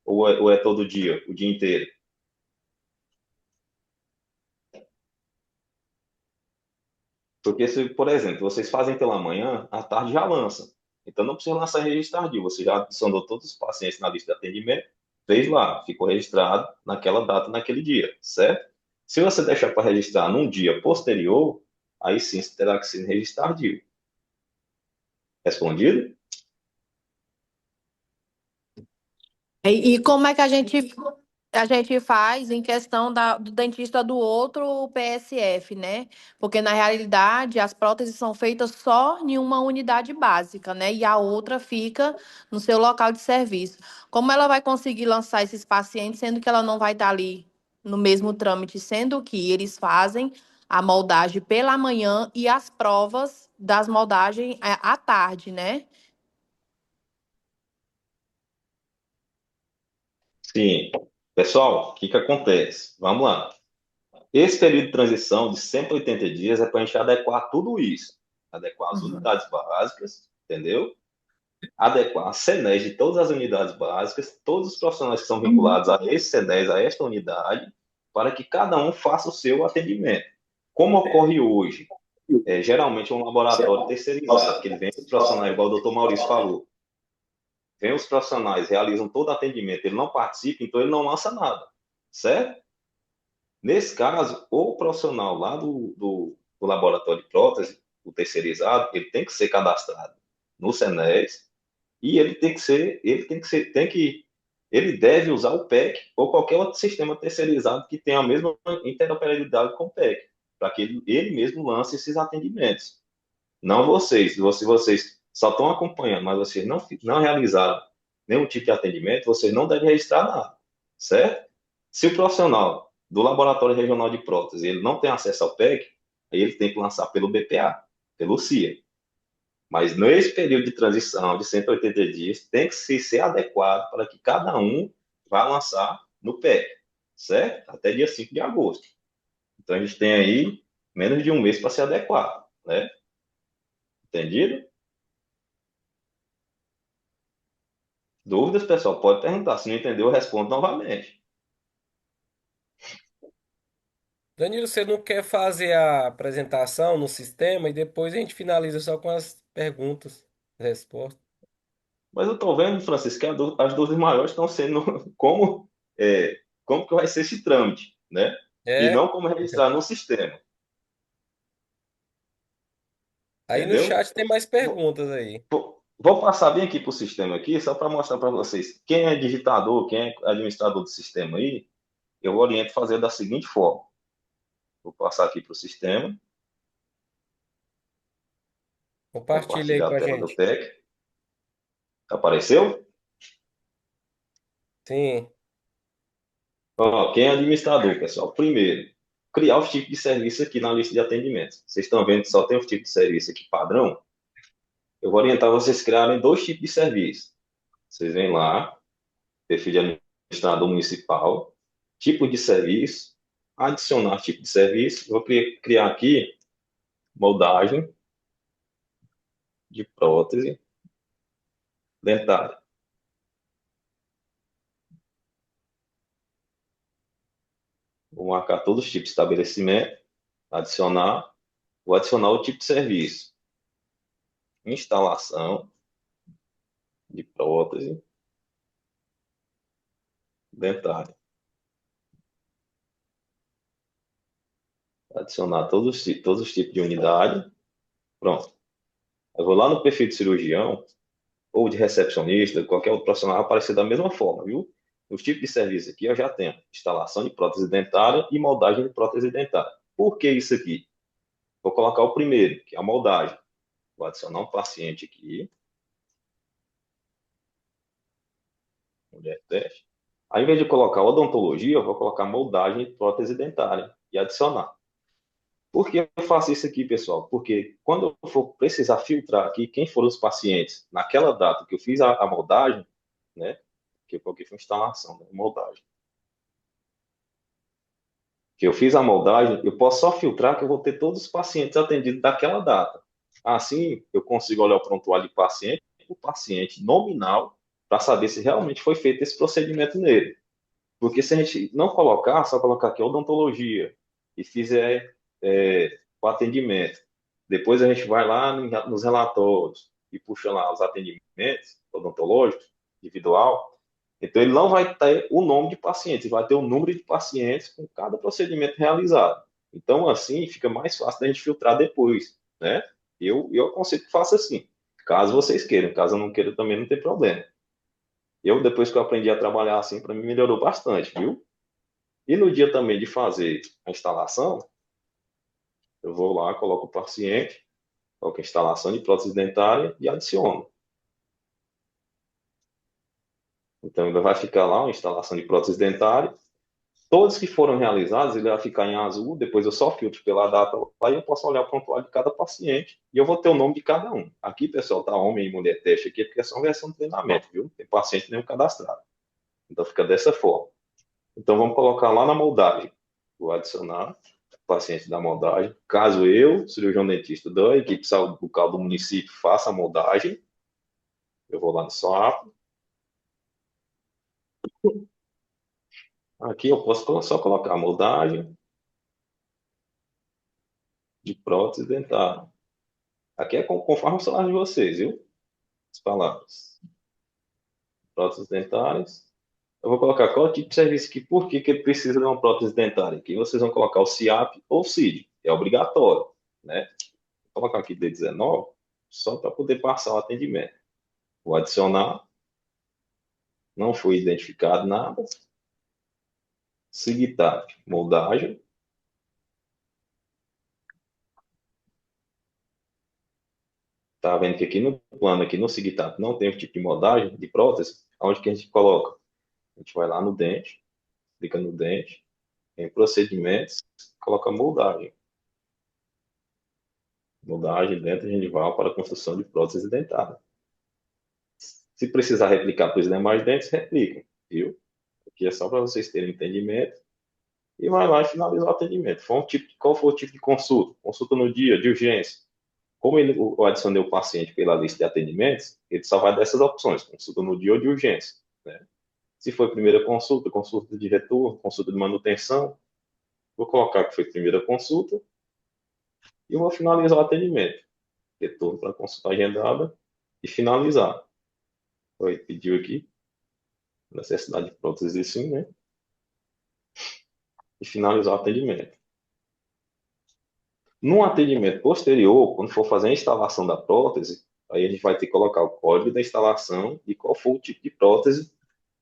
[SPEAKER 4] ou é todo dia, o dia inteiro? Porque se, por exemplo, vocês fazem pela manhã, à tarde já lança. Então não precisa lançar em registro tardio. Você já adicionou todos os pacientes na lista de atendimento, fez lá, ficou registrado naquela data, naquele dia, certo? Se você deixar para registrar num dia posterior, aí sim você terá que ser em registro tardio. Respondido?
[SPEAKER 9] E como é que a gente faz em questão do dentista do outro PSF, né? Porque na realidade as próteses são feitas só em uma unidade básica, né? E a outra fica no seu local de serviço. Como ela vai conseguir lançar esses pacientes, sendo que ela não vai estar ali no mesmo trâmite, sendo que eles fazem a moldagem pela manhã e as provas das moldagens à tarde, né?
[SPEAKER 4] Sim. Pessoal, o que que acontece? Vamos lá. Esse período de transição de 180 dias é para a gente adequar tudo isso. Adequar as
[SPEAKER 9] Uhum.
[SPEAKER 4] unidades básicas, entendeu? Adequar a CENES de todas as unidades básicas, todos os profissionais que são vinculados a esse CENES, a esta unidade, para que cada um faça o seu atendimento. Como ocorre hoje? Geralmente é um laboratório terceirizado, que ele vem os profissionais, igual o doutor Maurício falou. Vem os profissionais, realizam todo o atendimento, ele não participa, então ele não lança nada, certo? Nesse caso, o profissional lá do laboratório de prótese, o terceirizado, ele tem que ser cadastrado no SENES e ele deve usar o PEC ou qualquer outro sistema terceirizado que tenha a mesma interoperabilidade com o PEC, para que ele mesmo lance esses atendimentos. Não vocês. Se vocês só estão acompanhando, mas vocês não realizaram nenhum tipo de atendimento, vocês não devem registrar nada, certo? Se o profissional do Laboratório Regional de Prótese ele não tem acesso ao PEC, Aí ele tem que lançar pelo BPA, pelo CIA. Mas nesse período de transição de 180 dias, tem que ser adequado para que cada um vá lançar no PEC, certo? Até dia 5 de agosto. Então a gente tem aí menos de um mês para se adequar, né? Entendido? Dúvidas, pessoal? Pode perguntar. Se não entendeu, eu respondo novamente.
[SPEAKER 1] Danilo, você não quer fazer a apresentação no sistema e depois a gente finaliza só com as perguntas, respostas?
[SPEAKER 4] Mas eu estou vendo, Francisco, que as dúvidas maiores estão sendo como, como que vai ser esse trâmite, né? E
[SPEAKER 1] É.
[SPEAKER 4] não como registrar no sistema,
[SPEAKER 1] Aí no
[SPEAKER 4] entendeu?
[SPEAKER 1] chat tem mais perguntas aí.
[SPEAKER 4] Vou passar bem aqui para o sistema aqui, só para mostrar para vocês. Quem é digitador, quem é administrador do sistema aí, eu oriento a fazer da seguinte forma. Vou passar aqui para o sistema,
[SPEAKER 1] Compartilha aí
[SPEAKER 4] compartilhar
[SPEAKER 1] com
[SPEAKER 4] a
[SPEAKER 1] a
[SPEAKER 4] tela do
[SPEAKER 1] gente.
[SPEAKER 4] PEC. Apareceu?
[SPEAKER 1] Sim.
[SPEAKER 4] Ó, quem é administrador, pessoal? Primeiro, criar os tipos de serviço aqui na lista de atendimentos. Vocês estão vendo que só tem os tipos de serviço aqui padrão? Eu vou orientar vocês a criarem dois tipos de serviço. Vocês vêm lá, perfil de administrador municipal, tipo de serviço, adicionar tipo de serviço. Vou criar aqui moldagem de prótese dentária. Vou marcar todos os tipos de estabelecimento, adicionar, vou adicionar o tipo de serviço. Instalação de prótese dentária. Adicionar todos os tipos de unidade. Pronto. Eu vou lá no perfil de cirurgião, ou de recepcionista, qualquer outro profissional, vai aparecer da mesma forma, viu? Os tipos de serviço aqui eu já tenho instalação de prótese dentária e moldagem de prótese dentária. Por que isso aqui? Vou colocar o primeiro, que é a moldagem. Vou adicionar um paciente aqui. Mulher teste. Ao invés de colocar odontologia, eu vou colocar moldagem de prótese dentária e adicionar. Por que eu faço isso aqui, pessoal? Porque quando eu for precisar filtrar aqui quem foram os pacientes naquela data que eu fiz a moldagem, né? Que eu coloquei foi instalação, né? Moldagem. Que eu fiz a moldagem, eu posso só filtrar que eu vou ter todos os pacientes atendidos daquela data. Assim, eu consigo olhar o prontuário de paciente, o paciente nominal, para saber se realmente foi feito esse procedimento nele. Porque se a gente não colocar, só colocar aqui odontologia e fizer o atendimento, depois a gente vai lá nos relatórios e puxa lá os atendimentos odontológicos, individual, então ele não vai ter o nome de pacientes, vai ter o número de pacientes com cada procedimento realizado. Então, assim, fica mais fácil da gente filtrar depois, né? Eu aconselho que faça assim, caso vocês queiram, caso eu não queira também não tem problema. Eu, depois que eu aprendi a trabalhar assim, para mim melhorou bastante, viu? E no dia também de fazer a instalação, eu vou lá, coloco o paciente, coloco a instalação de prótese dentária e adiciono. Então, ainda vai ficar lá a instalação de prótese dentária. Todos que foram realizados, ele vai ficar em azul, depois eu só filtro pela data lá e eu posso olhar o prontuário de cada paciente e eu vou ter o nome de cada um. Aqui, pessoal, tá homem e mulher teste aqui, porque é só uma versão de treinamento, viu? Tem paciente nenhum cadastrado. Então, fica dessa forma. Então, vamos colocar lá na moldagem. Vou adicionar o paciente da moldagem. Caso eu, cirurgião dentista da equipe de saúde bucal do município, faça a moldagem, eu vou lá no SWAP. Aqui eu posso só colocar a moldagem de prótese dentária. Aqui é conforme o salário de vocês, viu? As palavras. Próteses dentárias. Eu vou colocar qual tipo de serviço aqui, por que ele precisa de uma prótese dentária. Aqui vocês vão colocar o CIAP ou CID. É obrigatório, né? Vou colocar aqui D19, só para poder passar o atendimento. Vou adicionar. Não foi identificado nada. Seguitar, moldagem. Tá vendo que aqui no plano, aqui no Sigitap, não tem o tipo de moldagem de prótese, onde que a gente coloca? A gente vai lá no dente, clica no dente, em procedimentos, coloca moldagem. moldagem, dentro gengival para a construção de prótese dentária. Se precisar replicar para os demais dentes, replica, viu? Aqui é só para vocês terem entendimento. E vai lá e finaliza o atendimento. Qual foi o tipo de consulta? Consulta no dia, de urgência. Como eu adicionei o paciente pela lista de atendimentos, ele só vai dessas opções, consulta no dia ou de urgência, né? Se foi primeira consulta, consulta de retorno, consulta de manutenção, vou colocar que foi primeira consulta e eu vou finalizar o atendimento. Retorno para consulta agendada e finalizar. Foi, pediu aqui, necessidade de prótese sim, né? E finalizar o atendimento. No atendimento posterior, quando for fazer a instalação da prótese, aí a gente vai ter que colocar o código da instalação e qual for o tipo de prótese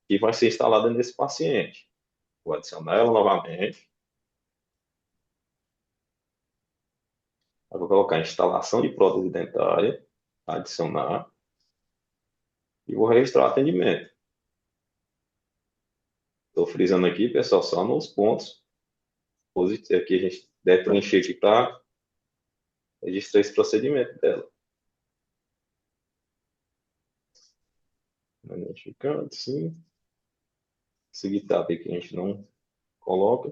[SPEAKER 4] que vai ser instalada nesse paciente. Vou adicionar ela novamente. Eu vou colocar instalação de prótese dentária, adicionar, e vou registrar o atendimento. Estou frisando aqui, pessoal, só nos pontos positivos. Aqui a gente deve preencher aqui para registrar esse procedimento dela. Identificando, sim. Seguir tab aqui a gente não coloca.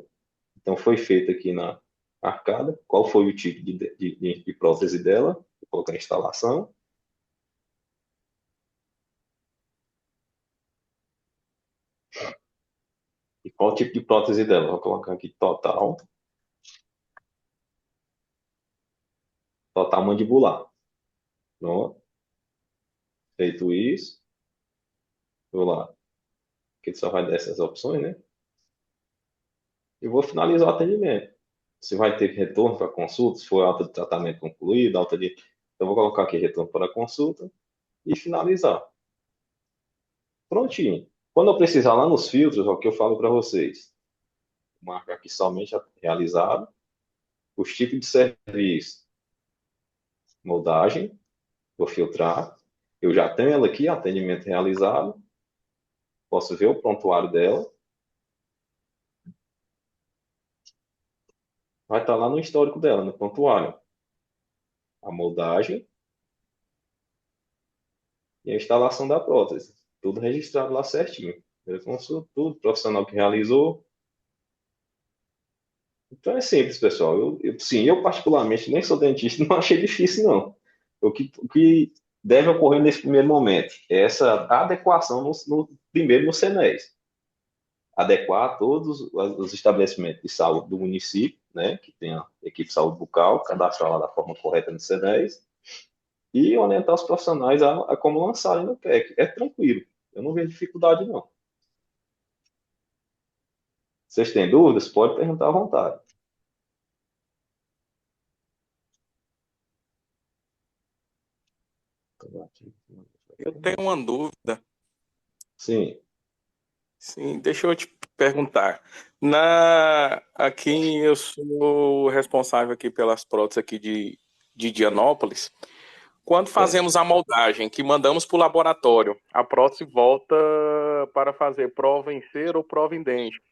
[SPEAKER 4] Então, foi feito aqui na arcada. Qual foi o tipo de prótese dela? Vou colocar a instalação. E qual o tipo de prótese dela? Vou colocar aqui total. Total mandibular. Pronto. Feito isso. Vou lá. Aqui só vai dessas opções, né? E vou finalizar o atendimento. Se vai ter retorno para consulta, se for alta de tratamento concluída, alta de... Então, vou colocar aqui retorno para consulta e finalizar. Prontinho. Quando eu precisar lá nos filtros, é o que eu falo para vocês. Marca aqui somente realizado. Os tipos de serviço. Moldagem. Vou filtrar. Eu já tenho ela aqui, atendimento realizado. Posso ver o prontuário dela. Vai estar lá no histórico dela, no prontuário. A moldagem e a instalação da prótese. Tudo registrado lá certinho. Tudo, profissional que realizou. Então é simples, pessoal. Eu particularmente nem sou dentista, não achei difícil, não. O que deve ocorrer nesse primeiro momento é essa adequação primeiro no CNES. Adequar todos os estabelecimentos de saúde do município, né, que tem a equipe de saúde bucal, cadastrá-la da forma correta no CNES, e orientar os profissionais a como lançarem no PEC. É tranquilo, eu não vejo dificuldade, não. Vocês têm dúvidas? Pode perguntar à vontade.
[SPEAKER 10] Eu tenho uma dúvida.
[SPEAKER 4] Sim.
[SPEAKER 10] Sim, deixa eu te perguntar. Aqui eu sou responsável aqui pelas próteses aqui de Dianópolis. Quando fazemos a moldagem, que mandamos para o laboratório, a prótese volta para fazer prova em cera ou prova em dente.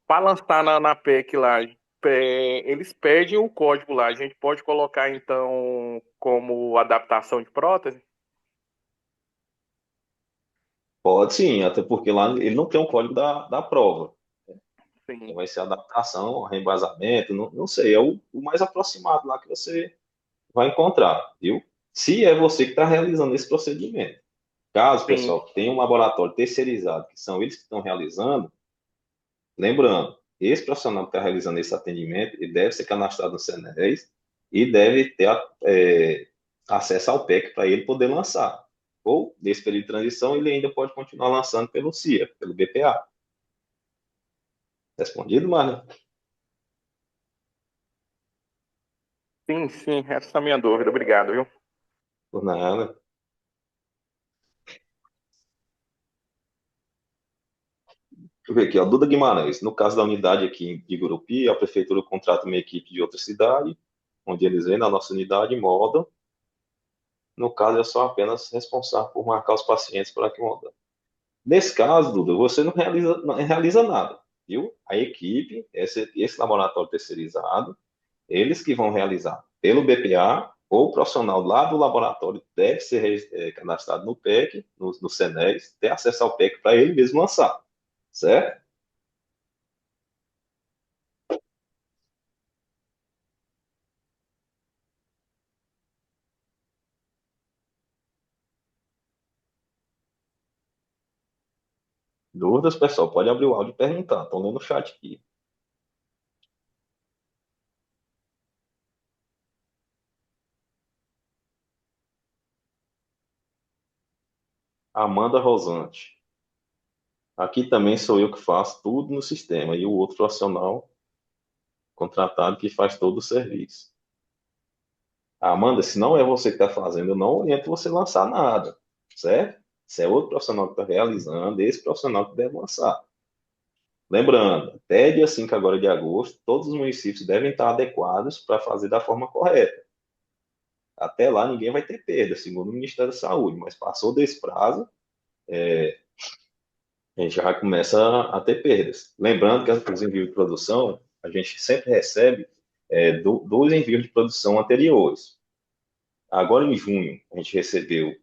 [SPEAKER 10] Para lançar na PEC lá, eles pedem o código lá. A gente pode colocar, então, como adaptação de prótese?
[SPEAKER 4] Pode sim, até porque lá ele não tem o código da prova.
[SPEAKER 10] Sim.
[SPEAKER 4] Então vai ser adaptação, reembasamento, não sei, é o mais aproximado lá que você vai encontrar, viu? Se é você que está realizando esse procedimento. Caso, pessoal, tenha um laboratório terceirizado, que são eles que estão realizando, lembrando, esse profissional que está realizando esse atendimento, ele deve ser cadastrado no CNES e deve ter acesso ao PEC para ele poder lançar. Ou, nesse período de transição, ele ainda pode continuar lançando pelo CIA, pelo BPA. Respondido, Marlon?
[SPEAKER 10] Sim, essa é a minha dúvida. Obrigado, viu?
[SPEAKER 4] Por nada. Deixa eu ver aqui, ó, Duda Guimarães. No caso da unidade aqui de Gurupi, a prefeitura contrata uma equipe de outra cidade, onde eles vêm na nossa unidade e moldam. No caso, eu sou apenas responsável por marcar os pacientes para que moldam. Nesse caso, Duda, você não realiza nada, viu? A equipe, esse laboratório terceirizado, eles que vão realizar pelo BPA ou o profissional lá do laboratório deve ser cadastrado no PEC, no CNES, ter acesso ao PEC para ele mesmo lançar, certo? Dúvidas, pessoal, pode abrir o áudio e perguntar. Estão lendo o chat aqui. Amanda Rosante. Aqui também sou eu que faço tudo no sistema e o outro profissional contratado que faz todo o serviço. Amanda, se não é você que está fazendo, eu não oriento você a lançar nada, certo? Se é outro profissional que está realizando, esse profissional que deve lançar. Lembrando, até dia 5 agora de agosto, todos os municípios devem estar adequados para fazer da forma correta. Até lá ninguém vai ter perda, segundo o Ministério da Saúde, mas passou desse prazo, a gente já começa a ter perdas. Lembrando que os envios de produção, a gente sempre recebe dois envios de produção anteriores. Agora em junho, a gente recebeu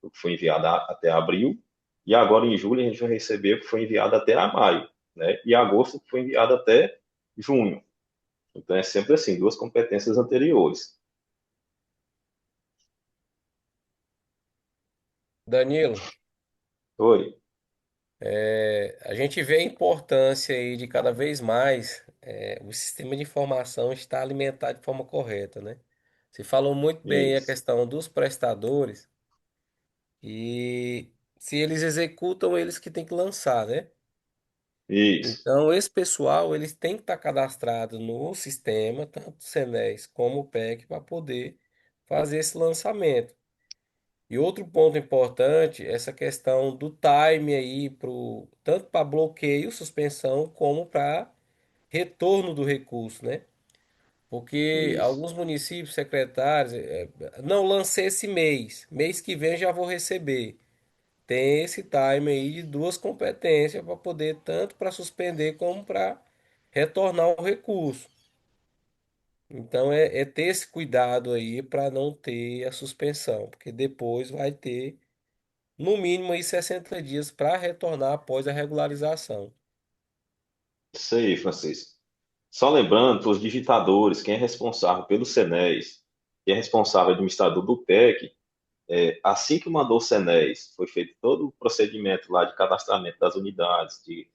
[SPEAKER 4] o que foi enviado até abril, e agora em julho a gente vai receber o que foi enviado até maio, né? E agosto que foi enviado até junho. Então é sempre assim, duas competências anteriores.
[SPEAKER 1] Danilo,
[SPEAKER 4] Oi.
[SPEAKER 1] a gente vê a importância aí de cada vez mais o sistema de informação estar alimentado de forma correta, né? Você falou muito bem a
[SPEAKER 4] Isso.
[SPEAKER 1] questão dos prestadores e se eles executam, eles que têm que lançar, né?
[SPEAKER 4] Isso.
[SPEAKER 1] Então, esse pessoal, eles têm que estar cadastrados no sistema, tanto o Senes como o PEC, para poder fazer esse lançamento. E outro ponto importante, essa questão do time aí, tanto para bloqueio, suspensão, como para retorno do recurso, né? Porque
[SPEAKER 4] Isso.
[SPEAKER 1] alguns municípios, secretários, não lancei esse mês, mês que vem já vou receber. Tem esse time aí de duas competências para poder, tanto para suspender como para retornar o recurso. Então é ter esse cuidado aí para não ter a suspensão, porque depois vai ter no mínimo aí 60 dias para retornar após a regularização.
[SPEAKER 4] Isso aí, Francisco. Só lembrando para os digitadores, quem é responsável pelo CNES, quem é responsável administrador do PEC, assim que mandou o CNES, foi feito todo o procedimento lá de cadastramento das unidades, de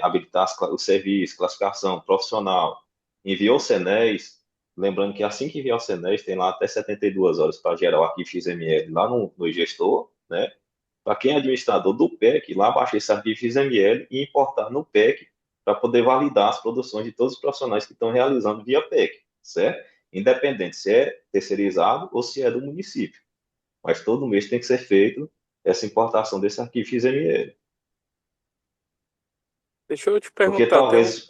[SPEAKER 4] habilitar o serviço, classificação profissional, enviou o CNES, lembrando que assim que enviar o CNES, tem lá até 72 horas para gerar o arquivo XML lá no gestor, né? Para quem é administrador do PEC, lá baixar esse arquivo XML e importar no PEC para poder validar as produções de todos os profissionais que estão realizando via PEC, certo? Independente se é terceirizado ou se é do município. Mas todo mês tem que ser feito essa importação desse arquivo XML.
[SPEAKER 10] Deixa eu te
[SPEAKER 4] Porque
[SPEAKER 10] perguntar,
[SPEAKER 4] talvez.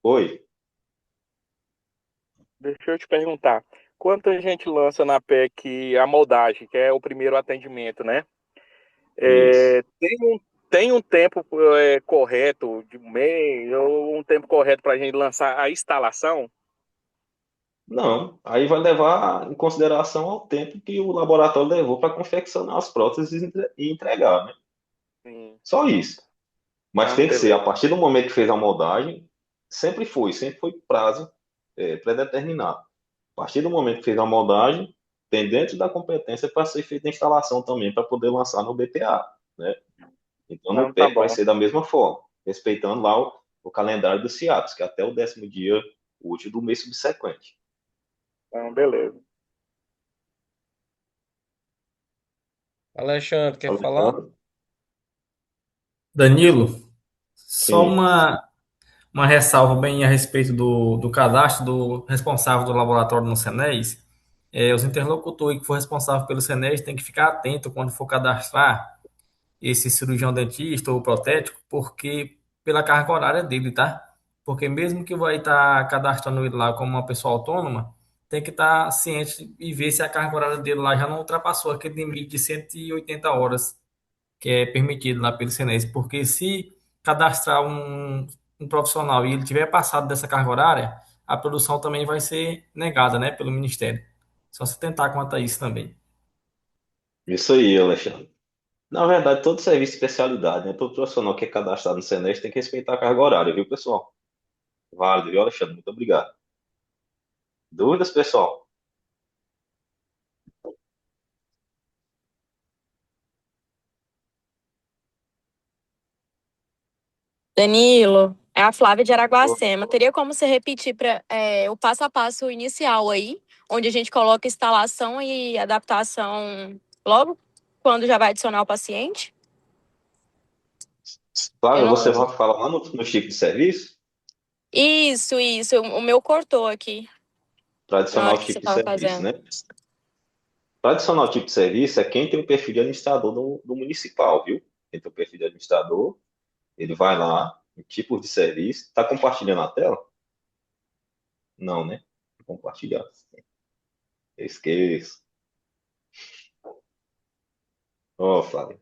[SPEAKER 4] Oi,
[SPEAKER 10] deixa eu te perguntar. Quanta gente lança na PEC a moldagem, que é o primeiro atendimento, né?
[SPEAKER 4] isso.
[SPEAKER 10] Tem um tempo correto, de um mês, ou um tempo correto para a gente lançar a instalação?
[SPEAKER 4] Não, aí vai levar em consideração ao tempo que o laboratório levou para confeccionar as próteses e entregar, né?
[SPEAKER 10] Sim.
[SPEAKER 4] Só isso. Mas
[SPEAKER 10] Ah,
[SPEAKER 4] tem que ser, a
[SPEAKER 10] beleza.
[SPEAKER 4] partir do momento que fez a moldagem, sempre foi prazo pré-determinado. A partir do momento que fez a moldagem, tem dentro da competência para ser feita a instalação também, para poder lançar no BPA, né? Então, no
[SPEAKER 10] Não, tá
[SPEAKER 4] PEC vai
[SPEAKER 10] bom.
[SPEAKER 4] ser da mesma forma, respeitando lá o calendário do CIAPS, que é até o 10º dia útil do mês subsequente.
[SPEAKER 10] Então, beleza.
[SPEAKER 1] Alexandre, quer falar?
[SPEAKER 4] Alexandre?
[SPEAKER 6] Danilo, só
[SPEAKER 4] Sim,
[SPEAKER 6] uma ressalva bem a respeito do cadastro do responsável do laboratório no Senes. Os interlocutores que for responsável pelo Senes têm que ficar atento quando for cadastrar esse cirurgião dentista ou protético, porque pela carga horária dele, tá? Porque mesmo que vai estar cadastrando ele lá como uma pessoa autônoma, tem que estar ciente e ver se a carga horária dele lá já não ultrapassou aquele limite de 180 horas que é permitido lá pelo Senes, porque se cadastrar um profissional e ele tiver passado dessa carga horária, a produção também vai ser negada, né, pelo Ministério. Só se tentar quanto a isso também.
[SPEAKER 4] Isso aí, Alexandre. Na verdade, todo serviço de especialidade, né? Todo profissional que é cadastrado no Senes tem que respeitar a carga horária, viu, pessoal? Válido, viu, Alexandre? Muito obrigado. Dúvidas, pessoal?
[SPEAKER 11] Danilo, é a Flávia de Araguacema. Teria como você repetir o passo a passo inicial aí, onde a gente coloca instalação e adaptação logo quando já vai adicionar o paciente? Eu
[SPEAKER 4] Flávio, você
[SPEAKER 11] não.
[SPEAKER 4] vai falar lá no tipo de serviço
[SPEAKER 11] Isso. O meu cortou aqui
[SPEAKER 4] para
[SPEAKER 11] na
[SPEAKER 4] adicionar
[SPEAKER 11] hora
[SPEAKER 4] o
[SPEAKER 11] que você
[SPEAKER 4] tipo de
[SPEAKER 11] estava
[SPEAKER 4] serviço,
[SPEAKER 11] fazendo.
[SPEAKER 4] né? Para adicionar o tipo de serviço é quem tem o perfil de administrador do municipal, viu? Quem tem o perfil de administrador, ele vai lá, em tipos de serviço. Está compartilhando a tela? Não, né? Compartilhar. Eu esqueço. Ó, Flávio.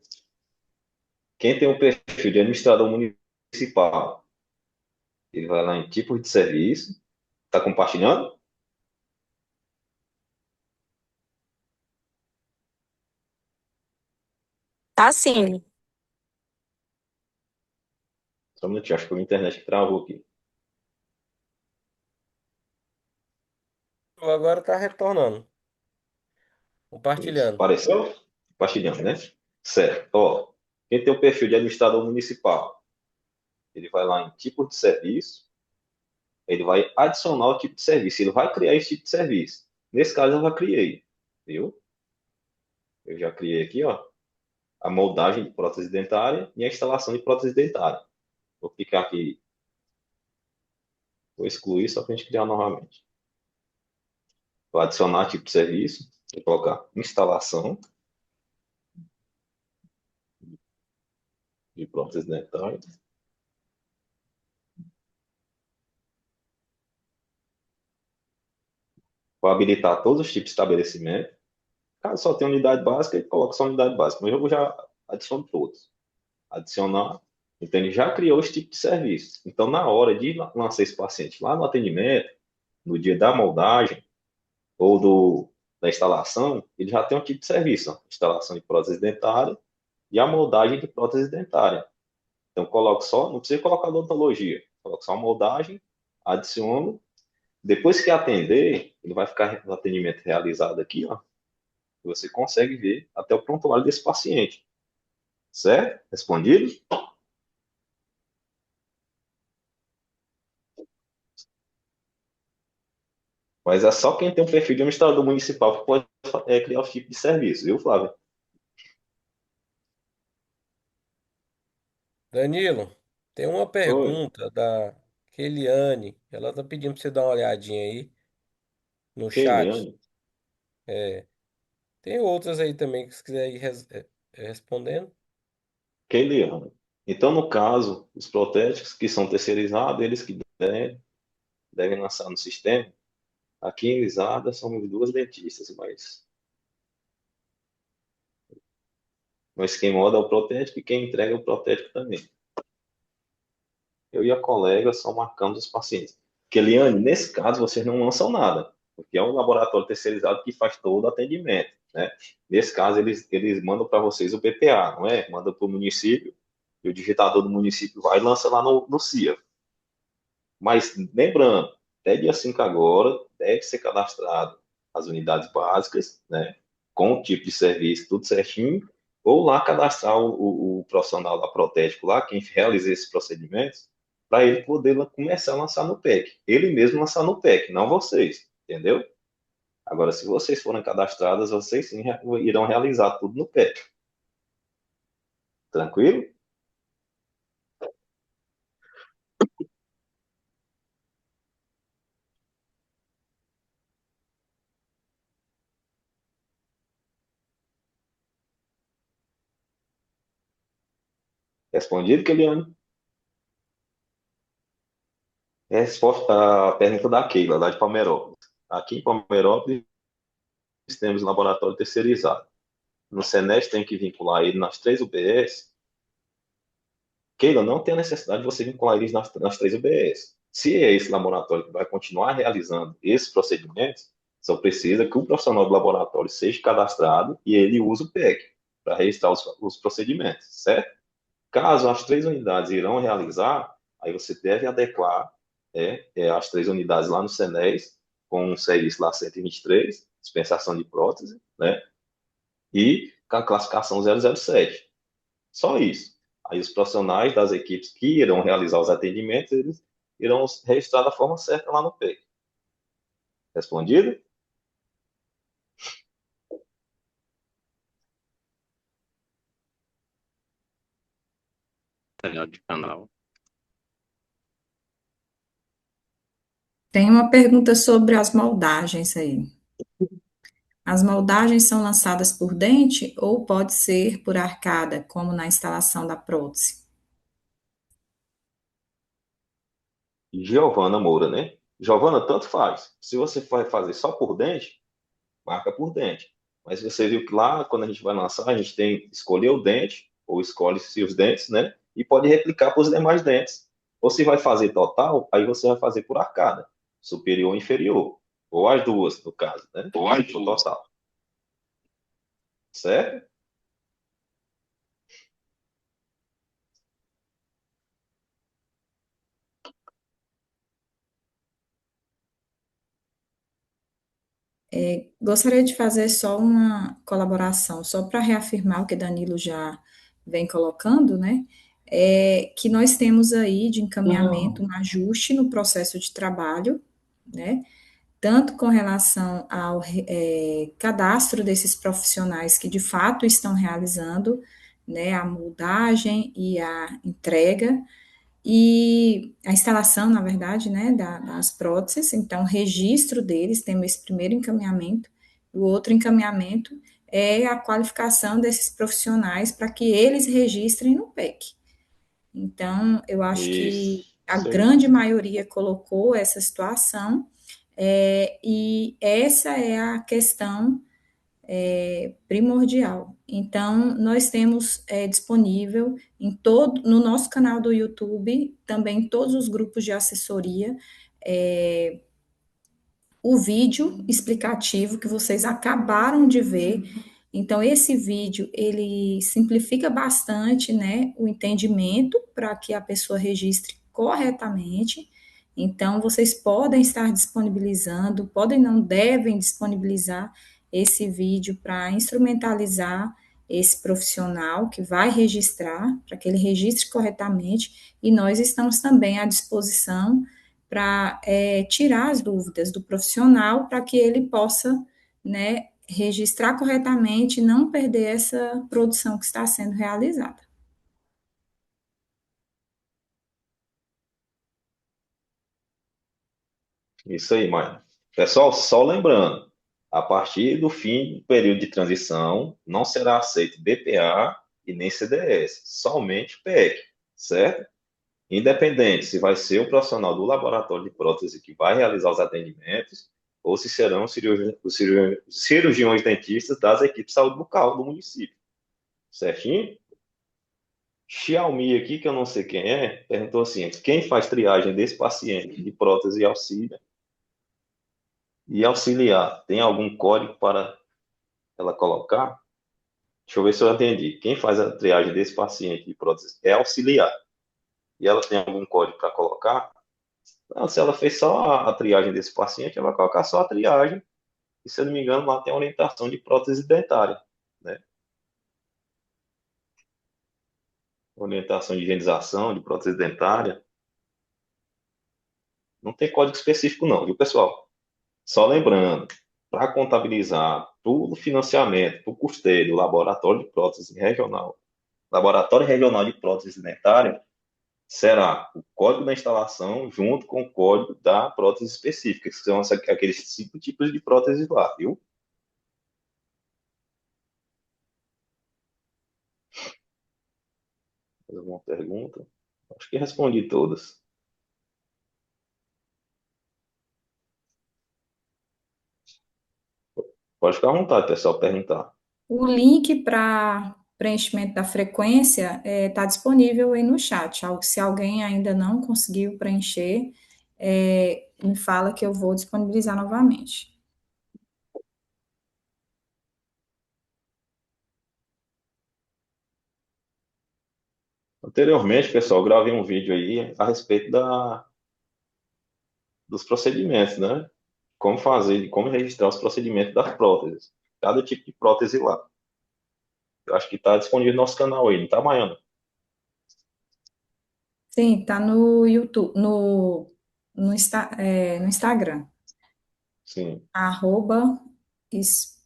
[SPEAKER 4] Quem tem o perfil de administrador municipal, ele vai lá em tipos de serviço. Está compartilhando?
[SPEAKER 11] Tá sim.
[SPEAKER 4] Só um minutinho, acho que foi a internet que travou aqui.
[SPEAKER 1] Agora tá retornando,
[SPEAKER 4] Isso.
[SPEAKER 1] compartilhando.
[SPEAKER 4] Apareceu? Compartilhando, né? Certo. Ó, quem tem o perfil de administrador municipal, ele vai lá em tipo de serviço, ele vai adicionar o tipo de serviço, ele vai criar esse tipo de serviço. Nesse caso, eu já criei, viu? Eu já criei aqui, ó, a moldagem de prótese dentária e a instalação de prótese dentária. Vou clicar aqui, vou excluir só para a gente criar novamente. Vou adicionar tipo de serviço, vou colocar instalação de prótese dentária. Vou habilitar todos os tipos de estabelecimento. Caso só tenha unidade básica, ele coloca só unidade básica. Mas eu já adiciono todos. Adicionar. Então, ele já criou esse tipo de serviço. Então, na hora de lançar esse paciente lá no atendimento, no dia da moldagem ou da instalação, ele já tem um tipo de serviço. Ó. Instalação de prótese dentária e a moldagem de prótese dentária. Então, coloco só, não precisa colocar odontologia. Coloco só a moldagem, adiciono. Depois que atender, ele vai ficar no atendimento realizado aqui, ó. Você consegue ver até o prontuário desse paciente. Certo? Respondido? Mas é só quem tem um perfil de administrador municipal que pode criar o tipo de serviço, viu, Flávio?
[SPEAKER 1] Danilo, tem uma
[SPEAKER 4] Oi,
[SPEAKER 1] pergunta da Keliane. Ela tá pedindo pra você dar uma olhadinha aí no chat.
[SPEAKER 4] Keliane.
[SPEAKER 1] É, tem outras aí também que se quiser ir respondendo.
[SPEAKER 4] Keliane. Então, no caso, os protéticos que são terceirizados, eles que devem lançar no sistema. Aqui em Lisada somos duas dentistas, mas quem moda é o protético e quem entrega é o protético também. Eu e a colega só marcamos os pacientes. Keliane, nesse caso, vocês não lançam nada, porque é um laboratório terceirizado que faz todo o atendimento, né? Nesse caso, eles mandam para vocês o PPA, não é? Manda para o município, e o digitador do município vai e lança lá no CIA. Mas, lembrando, até dia 5 agora, deve ser cadastrado as unidades básicas, né? Com o tipo de serviço, tudo certinho, ou lá cadastrar o profissional da Protético lá, quem realiza esses procedimentos, para ele poder começar a lançar no PEC. Ele mesmo lançar no PEC, não vocês, entendeu? Agora, se vocês forem cadastradas, vocês sim irão realizar tudo no PEC. Tranquilo? Respondido, Keliane? Resposta à pergunta da Keila, lá de Palmeirópolis. Aqui em Palmeirópolis, temos laboratório terceirizado. No Senes tem que vincular ele nas três UBS. Keila, não tem a necessidade de você vincular eles nas três UBS. Se é esse laboratório que vai continuar realizando esses procedimentos, Só precisa que o profissional do laboratório seja cadastrado e ele use o PEC para registrar os procedimentos, certo? Caso as 3 unidades irão realizar, aí você deve adequar as 3 unidades lá no SENES, com um serviço lá 123, dispensação de prótese, né? E com a classificação 007. Só isso. Aí os profissionais das equipes que irão realizar os atendimentos, eles irão registrar da forma certa lá no PEC. Respondido?
[SPEAKER 12] Daniel de canal.
[SPEAKER 13] Tem uma pergunta sobre as moldagens aí. As moldagens são lançadas por dente ou pode ser por arcada, como na instalação da prótese?
[SPEAKER 4] Giovana Moura, né? Giovana, tanto faz. Se você vai fazer só por dente, marca por dente. Mas você viu que lá, quando a gente vai lançar, a gente tem que escolher o dente, ou escolhe-se os dentes, né? E pode replicar para os demais dentes. Ou se vai fazer total, aí você vai fazer por arcada, superior ou inferior. Ou as duas, no caso, né?
[SPEAKER 12] Ou as
[SPEAKER 4] O
[SPEAKER 12] duas.
[SPEAKER 4] total. Certo?
[SPEAKER 13] Gostaria de fazer só uma colaboração, só para reafirmar o que Danilo já vem colocando, né? Que nós temos aí de encaminhamento um ajuste no processo de trabalho, né? Tanto com relação ao cadastro desses profissionais que de fato estão realizando, né, a moldagem e a entrega, e a instalação, na verdade, né, das próteses. Então, o registro deles, temos esse primeiro encaminhamento. O outro encaminhamento é a qualificação desses profissionais para que eles registrem no PEC. Então, eu acho que a
[SPEAKER 4] Isso aí.
[SPEAKER 13] grande maioria colocou essa situação, e essa é a questão primordial. Então, nós temos disponível no nosso canal do YouTube, também em todos os grupos de assessoria, o vídeo explicativo que vocês acabaram de ver. Então, esse vídeo, ele simplifica bastante, né, o entendimento para que a pessoa registre corretamente. Então, vocês podem estar disponibilizando, podem não devem disponibilizar esse vídeo para instrumentalizar esse profissional que vai registrar, para que ele registre corretamente, e nós estamos também à disposição para tirar as dúvidas do profissional, para que ele possa, né, registrar corretamente e não perder essa produção que está sendo realizada.
[SPEAKER 4] Isso aí, Maia. Pessoal, só lembrando, a partir do fim do período de transição, não será aceito BPA e nem CDS, somente PEC, certo? Independente se vai ser o profissional do laboratório de prótese que vai realizar os atendimentos ou se serão os cirurgiões dentistas das equipes de saúde bucal do município. Certinho? Xiaomi aqui, que eu não sei quem é, perguntou assim, quem faz triagem desse paciente de prótese e auxiliar, tem algum código para ela colocar? Deixa eu ver se eu entendi. Quem faz a triagem desse paciente de prótese é auxiliar. E ela tem algum código para colocar? Não, se ela fez só a triagem desse paciente, ela vai colocar só a triagem. E se eu não me engano, lá tem a orientação de prótese dentária, né? Orientação de higienização de prótese dentária. Não tem código específico não, viu, pessoal? Só lembrando, para contabilizar todo o financiamento, o custeio do laboratório de prótese regional, laboratório regional de prótese dentária, será o código da instalação junto com o código da prótese específica, que são aqueles 5 tipos de próteses lá, viu? Mais alguma pergunta? Acho que respondi todas. Pode ficar à vontade, pessoal, perguntar.
[SPEAKER 13] O link para preenchimento da frequência está disponível aí no chat. Se alguém ainda não conseguiu preencher, me fala que eu vou disponibilizar novamente.
[SPEAKER 4] Anteriormente, pessoal, eu gravei um vídeo aí a respeito dos procedimentos, né? Como fazer, como registrar os procedimentos das próteses. Cada tipo de prótese lá. Eu acho que está disponível no nosso canal aí, não tá, Maiana?
[SPEAKER 13] Sim, tá no YouTube, no Instagram,
[SPEAKER 4] Sim.
[SPEAKER 13] arroba es-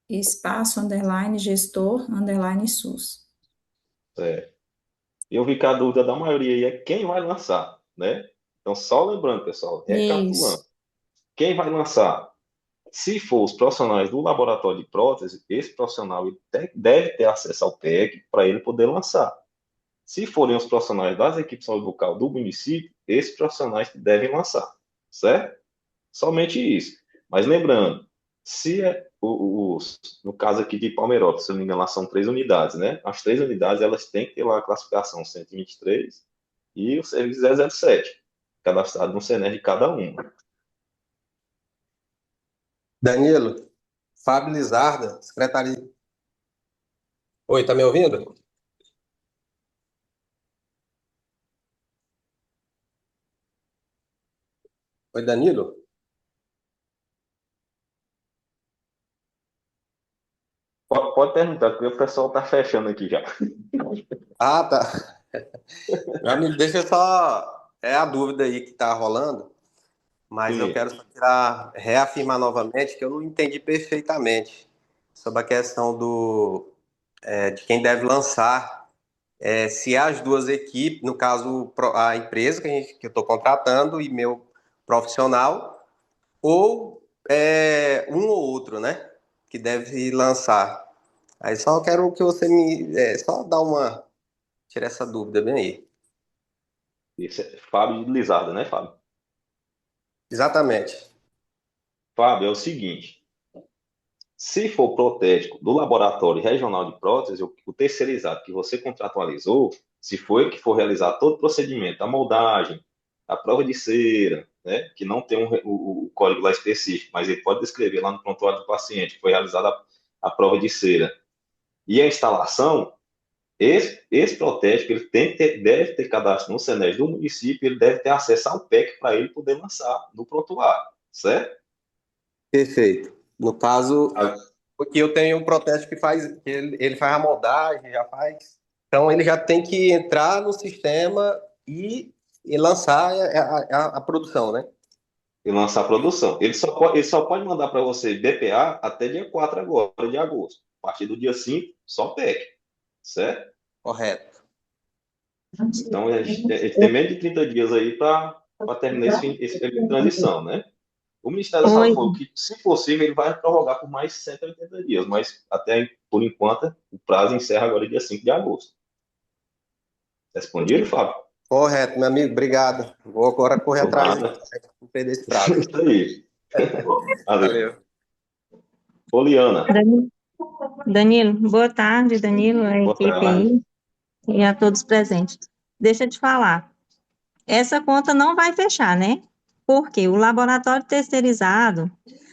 [SPEAKER 13] espaço, underline, gestor, underline, SUS.
[SPEAKER 4] É. Eu vi que a dúvida da maioria aí é quem vai lançar, né? Então, só lembrando, pessoal, recapitulando.
[SPEAKER 13] Isso.
[SPEAKER 4] Quem vai lançar? Se for os profissionais do laboratório de prótese, esse profissional ele deve ter acesso ao PEC para ele poder lançar. Se forem os profissionais das equipes de saúde bucal do município, esses profissionais que devem lançar, certo? Somente isso. Mas lembrando, se é no caso aqui de Palmeirópolis, se eu não me engano, lá são 3 unidades, né? As 3 unidades, elas têm que ter lá a classificação 123 e o serviço 007, cadastrado no CNES de cada uma.
[SPEAKER 12] Danilo, Fábio Lizarda, secretaria.
[SPEAKER 1] Oi, tá me ouvindo? Oi, Danilo?
[SPEAKER 4] Pode perguntar, porque o pessoal está fechando aqui já.
[SPEAKER 12] Ah, tá. Meu amigo, deixa eu só. É a dúvida aí que tá rolando, mas eu
[SPEAKER 4] Sim.
[SPEAKER 12] quero só reafirmar novamente que eu não entendi perfeitamente sobre a questão de quem deve lançar. Se as duas equipes, no caso, a empresa que eu estou contratando e meu profissional, ou um ou outro, né? Que deve lançar. Aí só quero que você só dá uma. Tira essa dúvida bem aí.
[SPEAKER 4] Isso é Fábio de Lizarda, né, Fábio?
[SPEAKER 12] Exatamente.
[SPEAKER 4] Fábio, é o seguinte: se for protético do laboratório regional de prótese, o terceirizado que você contratualizou, se foi que for realizar todo o procedimento, a moldagem, a prova de cera, né, que não tem o código lá específico, mas ele pode descrever lá no prontuário do paciente que foi realizada a prova de cera, e a instalação, esse protético ele deve ter cadastro no CNES do município, ele deve ter acesso ao PEC para ele poder lançar no prontuário, certo?
[SPEAKER 12] Perfeito. No caso,
[SPEAKER 4] Ah,
[SPEAKER 12] porque eu tenho um protético que ele faz a moldagem, já faz. Então ele já tem que entrar no sistema e lançar a produção, né?
[SPEAKER 4] e lançar a produção. Ele só pode mandar para você BPA até dia 4 agora, de agosto. A partir do dia 5, só PEC, certo?
[SPEAKER 12] Correto.
[SPEAKER 4] Então, a gente tem menos de 30 dias aí para terminar esse período de transição, né? O Ministério da Saúde
[SPEAKER 14] Oi,
[SPEAKER 4] falou que, se possível, ele vai prorrogar por mais 180 dias, mas até por enquanto, o prazo encerra agora dia 5 de agosto. Respondido, Fábio?
[SPEAKER 12] Correto, meu amigo. Obrigado. Vou agora correr
[SPEAKER 4] Por
[SPEAKER 12] atrás
[SPEAKER 4] nada.
[SPEAKER 12] não perder esse prazo.
[SPEAKER 4] Isso aí. Valeu.
[SPEAKER 12] Valeu.
[SPEAKER 4] Poliana,
[SPEAKER 14] Danilo, boa tarde, Danilo, a
[SPEAKER 4] boa
[SPEAKER 14] equipe
[SPEAKER 4] tarde.
[SPEAKER 14] aí e a todos presentes. Deixa eu te falar, essa conta não vai fechar, né? Porque o laboratório terceirizado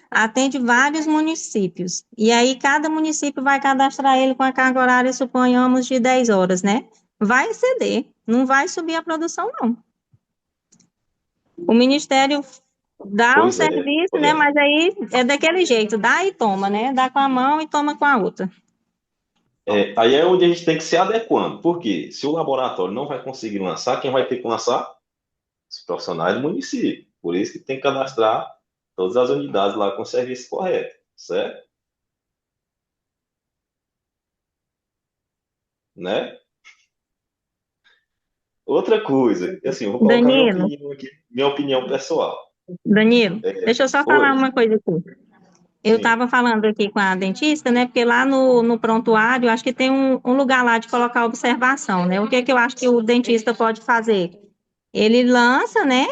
[SPEAKER 14] atende vários municípios, e aí cada município vai cadastrar ele com a carga horária, suponhamos, de 10 horas, né? Vai exceder, não vai subir a produção, não. O Ministério dá o
[SPEAKER 4] Pois é,
[SPEAKER 14] serviço, né?
[SPEAKER 4] Poliana.
[SPEAKER 14] Mas aí é daquele jeito, dá e toma, né? Dá com a mão e toma com a outra.
[SPEAKER 4] Aí é onde a gente tem que se adequando. Por quê? Se o laboratório não vai conseguir lançar, quem vai ter que lançar? Os profissionais do município. Por isso que tem que cadastrar todas as unidades lá com o serviço correto, certo? Né? Outra coisa, assim, eu vou colocar minha
[SPEAKER 14] Danilo,
[SPEAKER 4] opinião aqui, minha opinião pessoal.
[SPEAKER 14] Danilo, deixa eu só falar
[SPEAKER 4] Oi,
[SPEAKER 14] uma coisa aqui. Eu
[SPEAKER 4] sim.
[SPEAKER 14] estava falando aqui com a dentista, né? Porque lá no prontuário, acho que tem um lugar lá de colocar observação, né? O que que eu acho que o dentista pode fazer? Ele lança, né?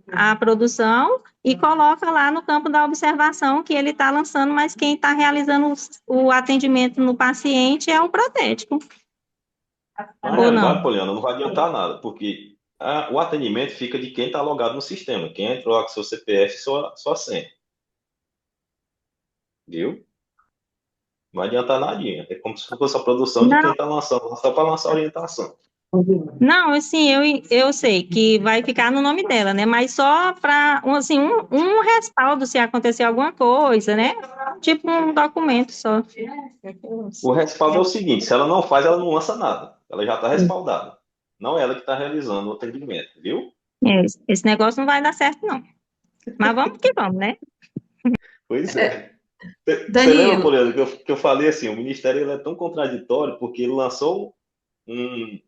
[SPEAKER 14] A produção e coloca lá no campo da observação que ele está lançando, mas quem está realizando o atendimento no paciente é o protético,
[SPEAKER 4] Na
[SPEAKER 14] ou
[SPEAKER 4] realidade,
[SPEAKER 14] não?
[SPEAKER 4] Poliana, não vai adiantar nada, porque o atendimento fica de quem está logado no sistema, quem entrou lá com seu CPF e sua senha, viu? Não vai adiantar nadinha. É como se fosse a produção de quem
[SPEAKER 14] Não,
[SPEAKER 4] está lançando, só para lançar a orientação.
[SPEAKER 14] Não, assim, eu sei que vai ficar no nome dela, né? Mas só para assim, um respaldo se acontecer alguma coisa, né? Tipo um documento só.
[SPEAKER 4] O respaldo é o seguinte: se ela não faz, ela não lança nada. Ela já está respaldada. Não é ela que está realizando o atendimento, viu?
[SPEAKER 14] Esse negócio não vai dar certo, não. Mas vamos que vamos, né?
[SPEAKER 4] Pois é. Você lembra,
[SPEAKER 13] Danilo,
[SPEAKER 4] Poliana, que eu falei assim, o Ministério ele é tão contraditório porque ele lançou um,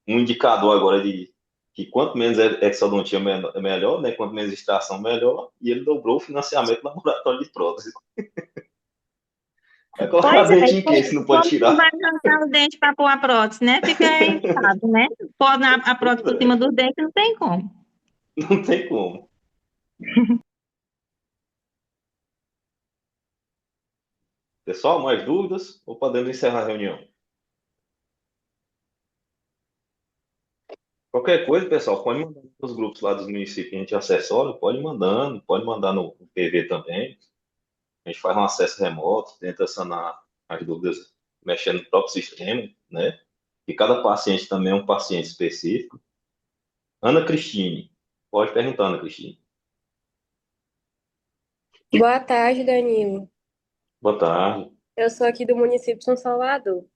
[SPEAKER 4] um indicador agora de que quanto menos exodontia melhor, né? Quanto menos extração melhor, e ele dobrou o financiamento do laboratório de prótese. Vai colocar
[SPEAKER 14] Pois é,
[SPEAKER 4] dente em quem se não pode
[SPEAKER 14] como que vai
[SPEAKER 4] tirar?
[SPEAKER 14] arrancar o dente para pôr a prótese, né? Fica inchado, né? Pôr a prótese por cima do dente, não tem como.
[SPEAKER 4] Não tem como. Pessoal, mais dúvidas? Ou podemos encerrar a reunião? Qualquer coisa, pessoal, pode mandar nos grupos lá dos municípios que a gente assessora, pode mandar no PV também. A gente faz um acesso remoto, tenta sanar as dúvidas mexendo no próprio sistema, né? E cada paciente também é um paciente específico. Ana Cristine, pode perguntar, Ana Cristine.
[SPEAKER 15] Boa tarde, Danilo.
[SPEAKER 4] Boa tarde.
[SPEAKER 15] Eu sou aqui do município de São Salvador.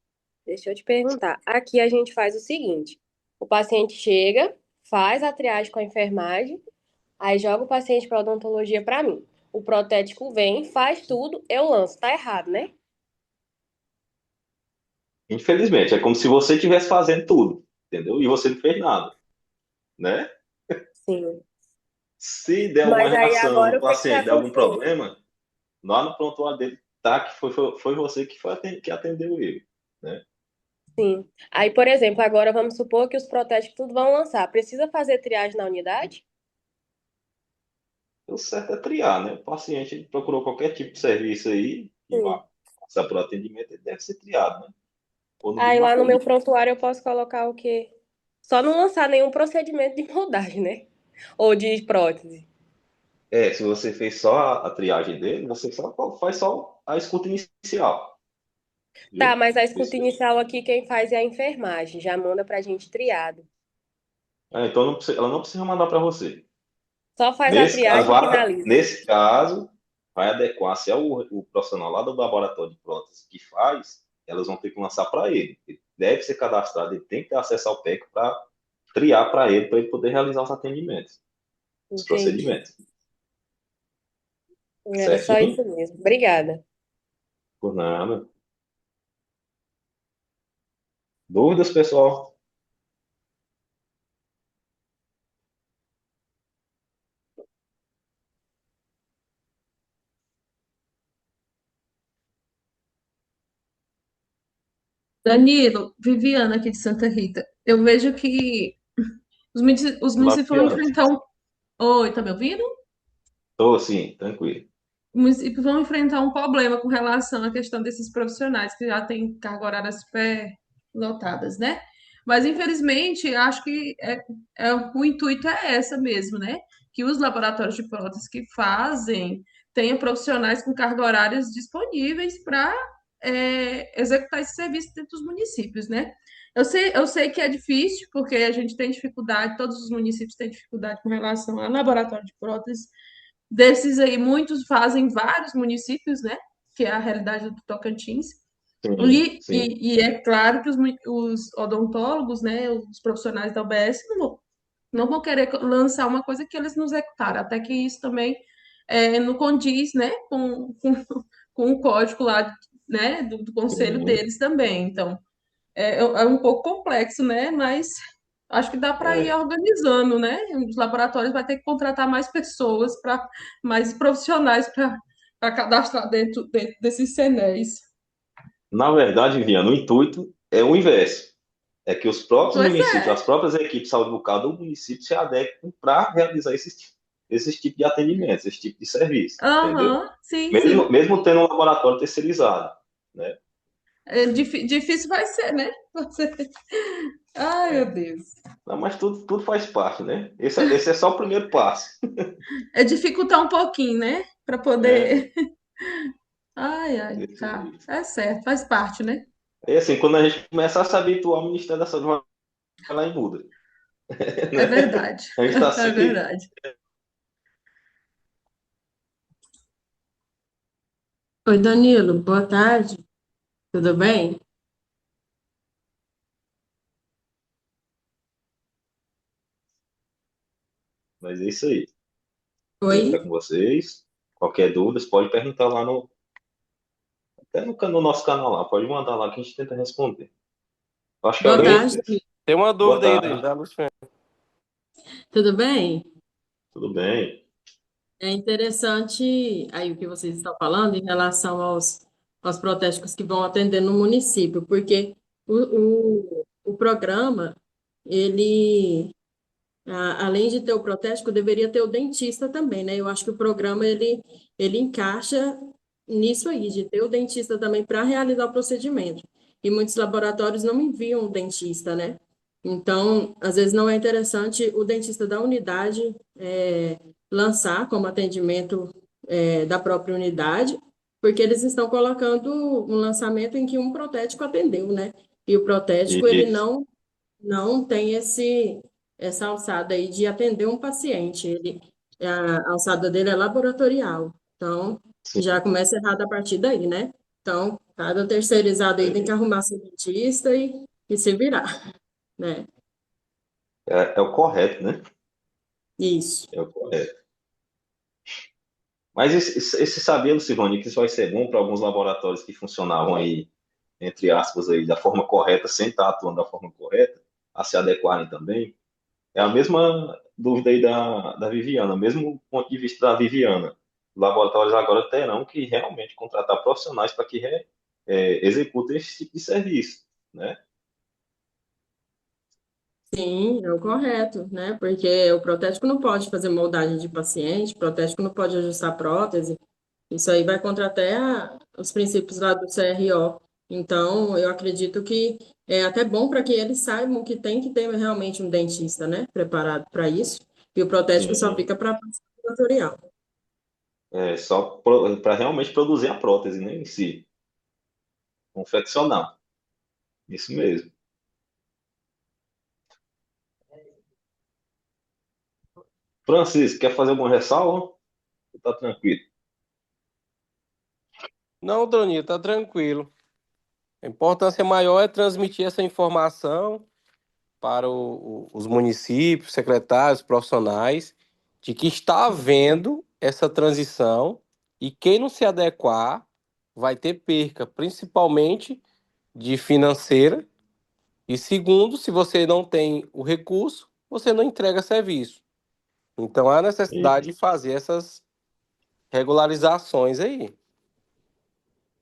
[SPEAKER 15] Deixa eu te perguntar. Aqui a gente faz o seguinte: o paciente chega, faz a triagem com a enfermagem, aí joga o paciente para odontologia para mim. O protético vem, faz tudo, eu lanço. Tá errado, né?
[SPEAKER 4] Infelizmente, é como se você estivesse fazendo tudo, entendeu? E você não fez nada, né?
[SPEAKER 15] Sim.
[SPEAKER 4] Se der alguma
[SPEAKER 15] Mas aí
[SPEAKER 4] reação
[SPEAKER 15] agora
[SPEAKER 4] no
[SPEAKER 15] o que que vai
[SPEAKER 4] paciente, der algum
[SPEAKER 15] acontecer?
[SPEAKER 4] problema, lá no prontuário dele tá que foi você que atendeu ele, né?
[SPEAKER 15] Sim. Aí, por exemplo, agora vamos supor que os protéticos tudo vão lançar. Precisa fazer triagem na unidade?
[SPEAKER 4] O certo é triar, né? O paciente ele procurou qualquer tipo de serviço aí e vai
[SPEAKER 15] Sim.
[SPEAKER 4] passar por atendimento, ele deve ser triado, né? Ou no
[SPEAKER 15] Aí
[SPEAKER 4] mínimo
[SPEAKER 15] lá no meu
[SPEAKER 4] acolhido.
[SPEAKER 15] prontuário eu posso colocar o quê? Só não lançar nenhum procedimento de moldagem, né? Ou de prótese.
[SPEAKER 4] É, se você fez só a triagem dele, você só faz só a escuta inicial,
[SPEAKER 15] Tá,
[SPEAKER 4] viu?
[SPEAKER 15] mas a escuta inicial aqui quem faz é a enfermagem, já manda pra gente triado.
[SPEAKER 4] Então ela não precisa mandar para você.
[SPEAKER 15] Só faz a
[SPEAKER 4] Nesse caso,
[SPEAKER 15] triagem e finaliza.
[SPEAKER 4] nesse caso, vai adequar, se é o profissional lá do laboratório de prótese que faz, elas vão ter que lançar para ele. Ele deve ser cadastrado, ele tem que ter acesso ao PEC para triar para ele poder realizar os atendimentos, os
[SPEAKER 15] Entendi.
[SPEAKER 4] procedimentos.
[SPEAKER 15] Era só
[SPEAKER 4] Certinho?
[SPEAKER 15] isso mesmo. Obrigada.
[SPEAKER 4] Por nada. Dúvidas, pessoal?
[SPEAKER 16] Danilo, Viviana aqui de Santa Rita. Eu vejo que os
[SPEAKER 4] Lá,
[SPEAKER 16] municípios vão
[SPEAKER 4] Viana.
[SPEAKER 16] enfrentar um. Oi, tá me ouvindo?
[SPEAKER 4] Estou sim, tranquilo.
[SPEAKER 16] Os municípios vão enfrentar um problema com relação à questão desses profissionais que já têm carga horária super lotadas, né? Mas, infelizmente, acho que o intuito é essa mesmo, né? Que os laboratórios de prótese que fazem tenham profissionais com carga horárias disponíveis para executar esse serviço dentro dos municípios, né? Eu sei que é difícil, porque a gente tem dificuldade, todos os municípios têm dificuldade com relação ao laboratório de prótese. Desses aí, muitos fazem vários municípios, né? Que é a realidade do Tocantins.
[SPEAKER 4] Sim, sim.
[SPEAKER 16] E é claro que os odontólogos, né, os profissionais da UBS, não vão querer lançar uma coisa que eles não executaram, até que isso também não condiz, né, com o código lá, né, do conselho
[SPEAKER 4] Sim.
[SPEAKER 16] deles também. Então, é um pouco complexo, né, mas acho que dá para ir
[SPEAKER 4] É.
[SPEAKER 16] organizando, né? Os laboratórios vai ter que contratar mais pessoas, mais profissionais para cadastrar dentro desses CNEs.
[SPEAKER 4] Na verdade, Viviana, o intuito é o inverso. É que os próprios
[SPEAKER 16] Pois
[SPEAKER 4] municípios,
[SPEAKER 16] é.
[SPEAKER 4] as próprias equipes de saúde bucal do município se adequem para realizar esses tipos de atendimentos, esse tipo de serviço, entendeu?
[SPEAKER 16] Aham, sim,
[SPEAKER 4] Mesmo,
[SPEAKER 16] sim.
[SPEAKER 4] mesmo tendo um laboratório terceirizado, né?
[SPEAKER 16] Difícil vai ser, né? Ai, meu
[SPEAKER 4] É.
[SPEAKER 16] Deus.
[SPEAKER 4] Não, mas tudo faz parte, né? Esse é só o primeiro passo.
[SPEAKER 16] É dificultar um pouquinho, né? Para
[SPEAKER 4] É,
[SPEAKER 16] poder. Ai, ai,
[SPEAKER 4] desse
[SPEAKER 16] tá.
[SPEAKER 4] jeito.
[SPEAKER 16] É certo, faz parte, né?
[SPEAKER 4] É assim, quando a gente começar a se habituar ao Ministério da Saúde, lá e muda.
[SPEAKER 16] É verdade.
[SPEAKER 4] A gente está
[SPEAKER 16] É
[SPEAKER 4] sempre.
[SPEAKER 16] verdade. Oi, Danilo, boa tarde. Tudo bem?
[SPEAKER 4] Mas é isso aí. Prazer
[SPEAKER 16] Oi,
[SPEAKER 4] estar com vocês. Qualquer dúvida, você pode perguntar lá até no nosso canal lá. Pode mandar lá que a gente tenta responder. Acho que é
[SPEAKER 16] boa
[SPEAKER 4] alguém.
[SPEAKER 1] Tem,
[SPEAKER 16] tarde, Danilo.
[SPEAKER 1] tem uma
[SPEAKER 4] Boa
[SPEAKER 1] dúvida aí,
[SPEAKER 4] tarde.
[SPEAKER 1] da Luciana.
[SPEAKER 16] Tudo bem?
[SPEAKER 4] Tudo bem?
[SPEAKER 16] É interessante aí o que vocês estão falando em relação aos protestos que vão atender no município, porque o programa, ele, além de ter o protético, deveria ter o dentista também, né? Eu acho que o programa, ele encaixa nisso aí, de ter o dentista também para realizar o procedimento. E muitos laboratórios não enviam o dentista, né? Então, às vezes não é interessante o dentista da unidade lançar como atendimento da própria unidade, porque eles estão colocando um lançamento em que um protético atendeu, né? E o protético, ele
[SPEAKER 4] Isso.
[SPEAKER 16] não tem essa alçada aí de atender um paciente. A alçada dele é laboratorial. Então,
[SPEAKER 4] Sim.
[SPEAKER 16] já começa errado a partir daí, né? Então, cada terceirizado aí tem que arrumar seu dentista e se virar, né?
[SPEAKER 4] É o correto, né?
[SPEAKER 16] Isso.
[SPEAKER 4] É o correto. Mas esse sabia, Lucivone, que isso vai ser bom para alguns laboratórios que funcionavam aí, entre aspas, aí, da forma correta, sem estar atuando da forma correta, a se adequarem também. É a mesma dúvida aí da Viviana, mesmo ponto de vista da Viviana. Os laboratórios agora terão que realmente contratar profissionais para que executem esse tipo de serviço, né?
[SPEAKER 16] Sim, é o correto, né? Porque o protético não pode fazer moldagem de paciente, o protético não pode ajustar prótese. Isso aí vai contra até os princípios lá do CRO. Então, eu acredito que é até bom para que eles saibam que tem que ter realmente um dentista, né? Preparado para isso. E o protético só
[SPEAKER 4] Sim,
[SPEAKER 16] fica para ambulatorial.
[SPEAKER 4] só para realmente produzir a prótese, né, em si, confeccionar. Isso mesmo. Francisco, quer fazer alguma ressalva? Tá tranquilo.
[SPEAKER 1] Não, Danilo, tá tranquilo. A importância maior é transmitir essa informação para os municípios, secretários, profissionais, de que está havendo essa transição e quem não se adequar vai ter perca, principalmente de financeira. E segundo, se você não tem o recurso, você não entrega serviço. Então há necessidade de fazer essas regularizações aí.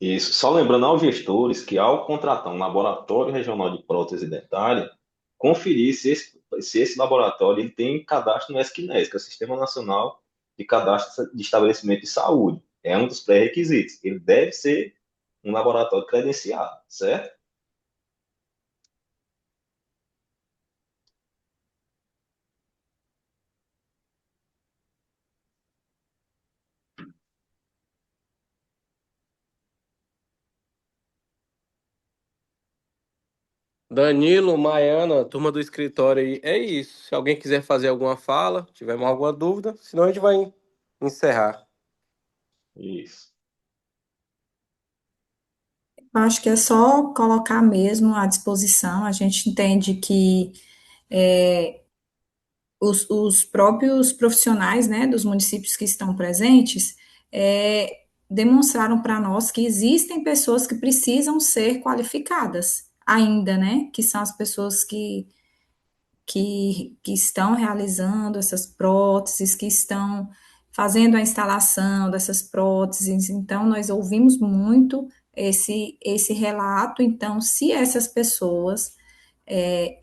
[SPEAKER 4] Isso. Só lembrando aos gestores que, ao contratar um laboratório regional de prótese dentária, conferir se esse laboratório ele tem cadastro no Esquines, que é o Sistema Nacional de Cadastro de Estabelecimento de Saúde. É um dos pré-requisitos. Ele deve ser um laboratório credenciado, certo?
[SPEAKER 1] Danilo, Maiana, turma do escritório aí, é isso. Se alguém quiser fazer alguma fala, tiver mais alguma dúvida, senão a gente vai encerrar.
[SPEAKER 4] Isso.
[SPEAKER 13] Eu acho que é só colocar mesmo à disposição. A gente entende que os próprios profissionais, né, dos municípios que estão presentes, demonstraram para nós que existem pessoas que precisam ser qualificadas ainda, né, que são as pessoas que estão realizando essas próteses, que estão fazendo a instalação dessas próteses. Então, nós ouvimos muito esse relato. Então, se essas pessoas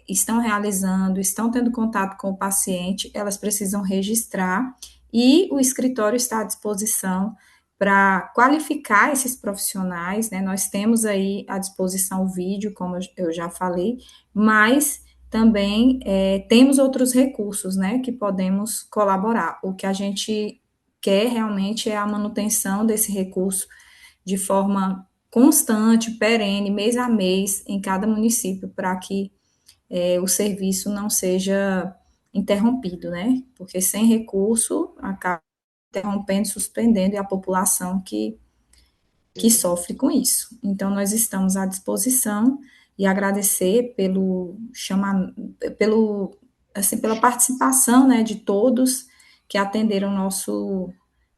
[SPEAKER 13] estão realizando, estão tendo contato com o paciente, elas precisam registrar e o escritório está à disposição para qualificar esses profissionais, né? Nós temos aí à disposição o vídeo, como eu já falei, mas também temos outros recursos, né, que podemos colaborar. O que a gente quer realmente é a manutenção desse recurso de forma constante, perene, mês a mês, em cada município, para que o serviço não seja interrompido, né? Porque sem recurso acaba interrompendo, suspendendo, e a população que sofre com isso. Então, nós estamos à disposição e agradecer pela participação, né, de todos que atenderam o nosso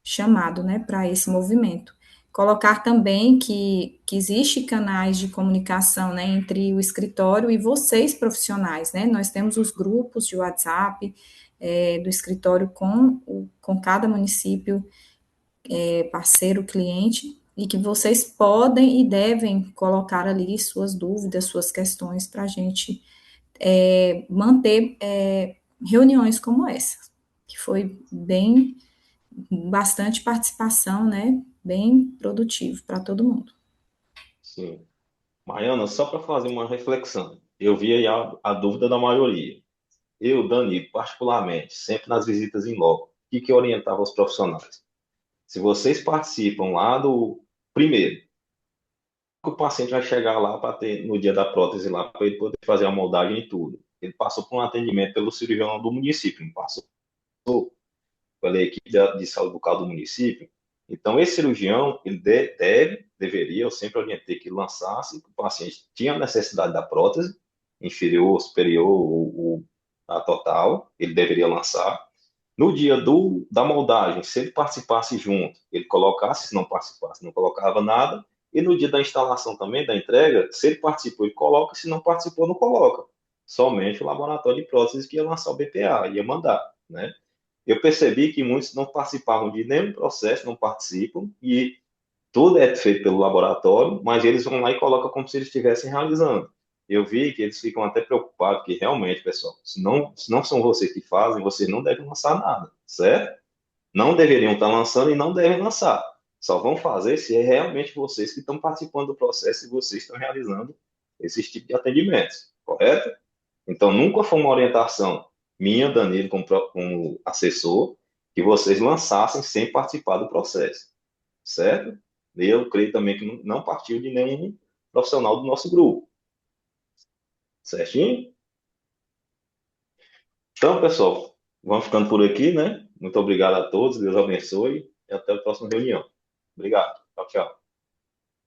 [SPEAKER 13] chamado, né, para esse movimento. Colocar também que existe canais de comunicação, né, entre o escritório e vocês profissionais, né, nós temos os grupos de WhatsApp do escritório com cada município parceiro, cliente, e que vocês podem e devem colocar ali suas dúvidas, suas questões, para a gente manter reuniões como essa, que foi bastante participação, né? Bem produtivo para todo mundo.
[SPEAKER 4] Sim. Mariana, só para fazer uma reflexão, eu vi aí a dúvida da maioria. Eu, Danilo, particularmente, sempre nas visitas em loco, o que orientava os profissionais? Se vocês participam lá do primeiro, o paciente vai chegar lá para ter no dia da prótese lá para ele poder fazer a moldagem e tudo. Ele passou por um atendimento pelo cirurgião do município, não passou pela equipe de saúde bucal do município. Então, esse cirurgião, ele deveria, eu sempre orientei que lançasse, que o paciente tinha necessidade da prótese, inferior, superior ou a total, ele deveria lançar. No dia da moldagem, se ele participasse junto, ele colocasse, se não participasse, não colocava nada. E no dia da instalação também, da entrega, se ele participou, ele coloca, se não participou, não coloca. Somente o laboratório de próteses que ia lançar o BPA, ia mandar, né? Eu percebi que muitos não participavam de nenhum processo, não participam, e tudo é feito pelo laboratório, mas eles vão lá e colocam como se eles estivessem realizando. Eu vi que eles ficam até preocupados, que realmente, pessoal, se não são vocês que fazem, vocês não devem lançar nada, certo? Não deveriam estar lançando e não devem lançar. Só vão fazer se é realmente vocês que estão participando do processo e vocês estão realizando esse tipo de atendimentos, correto? Então, nunca foi uma orientação minha, Danilo, como assessor, que vocês lançassem sem participar do processo, certo? E eu creio também que não partiu de nenhum profissional do nosso grupo, certinho? Então, pessoal, vamos ficando por aqui, né? Muito obrigado a todos, Deus abençoe e até a próxima reunião. Obrigado. Tchau, tchau.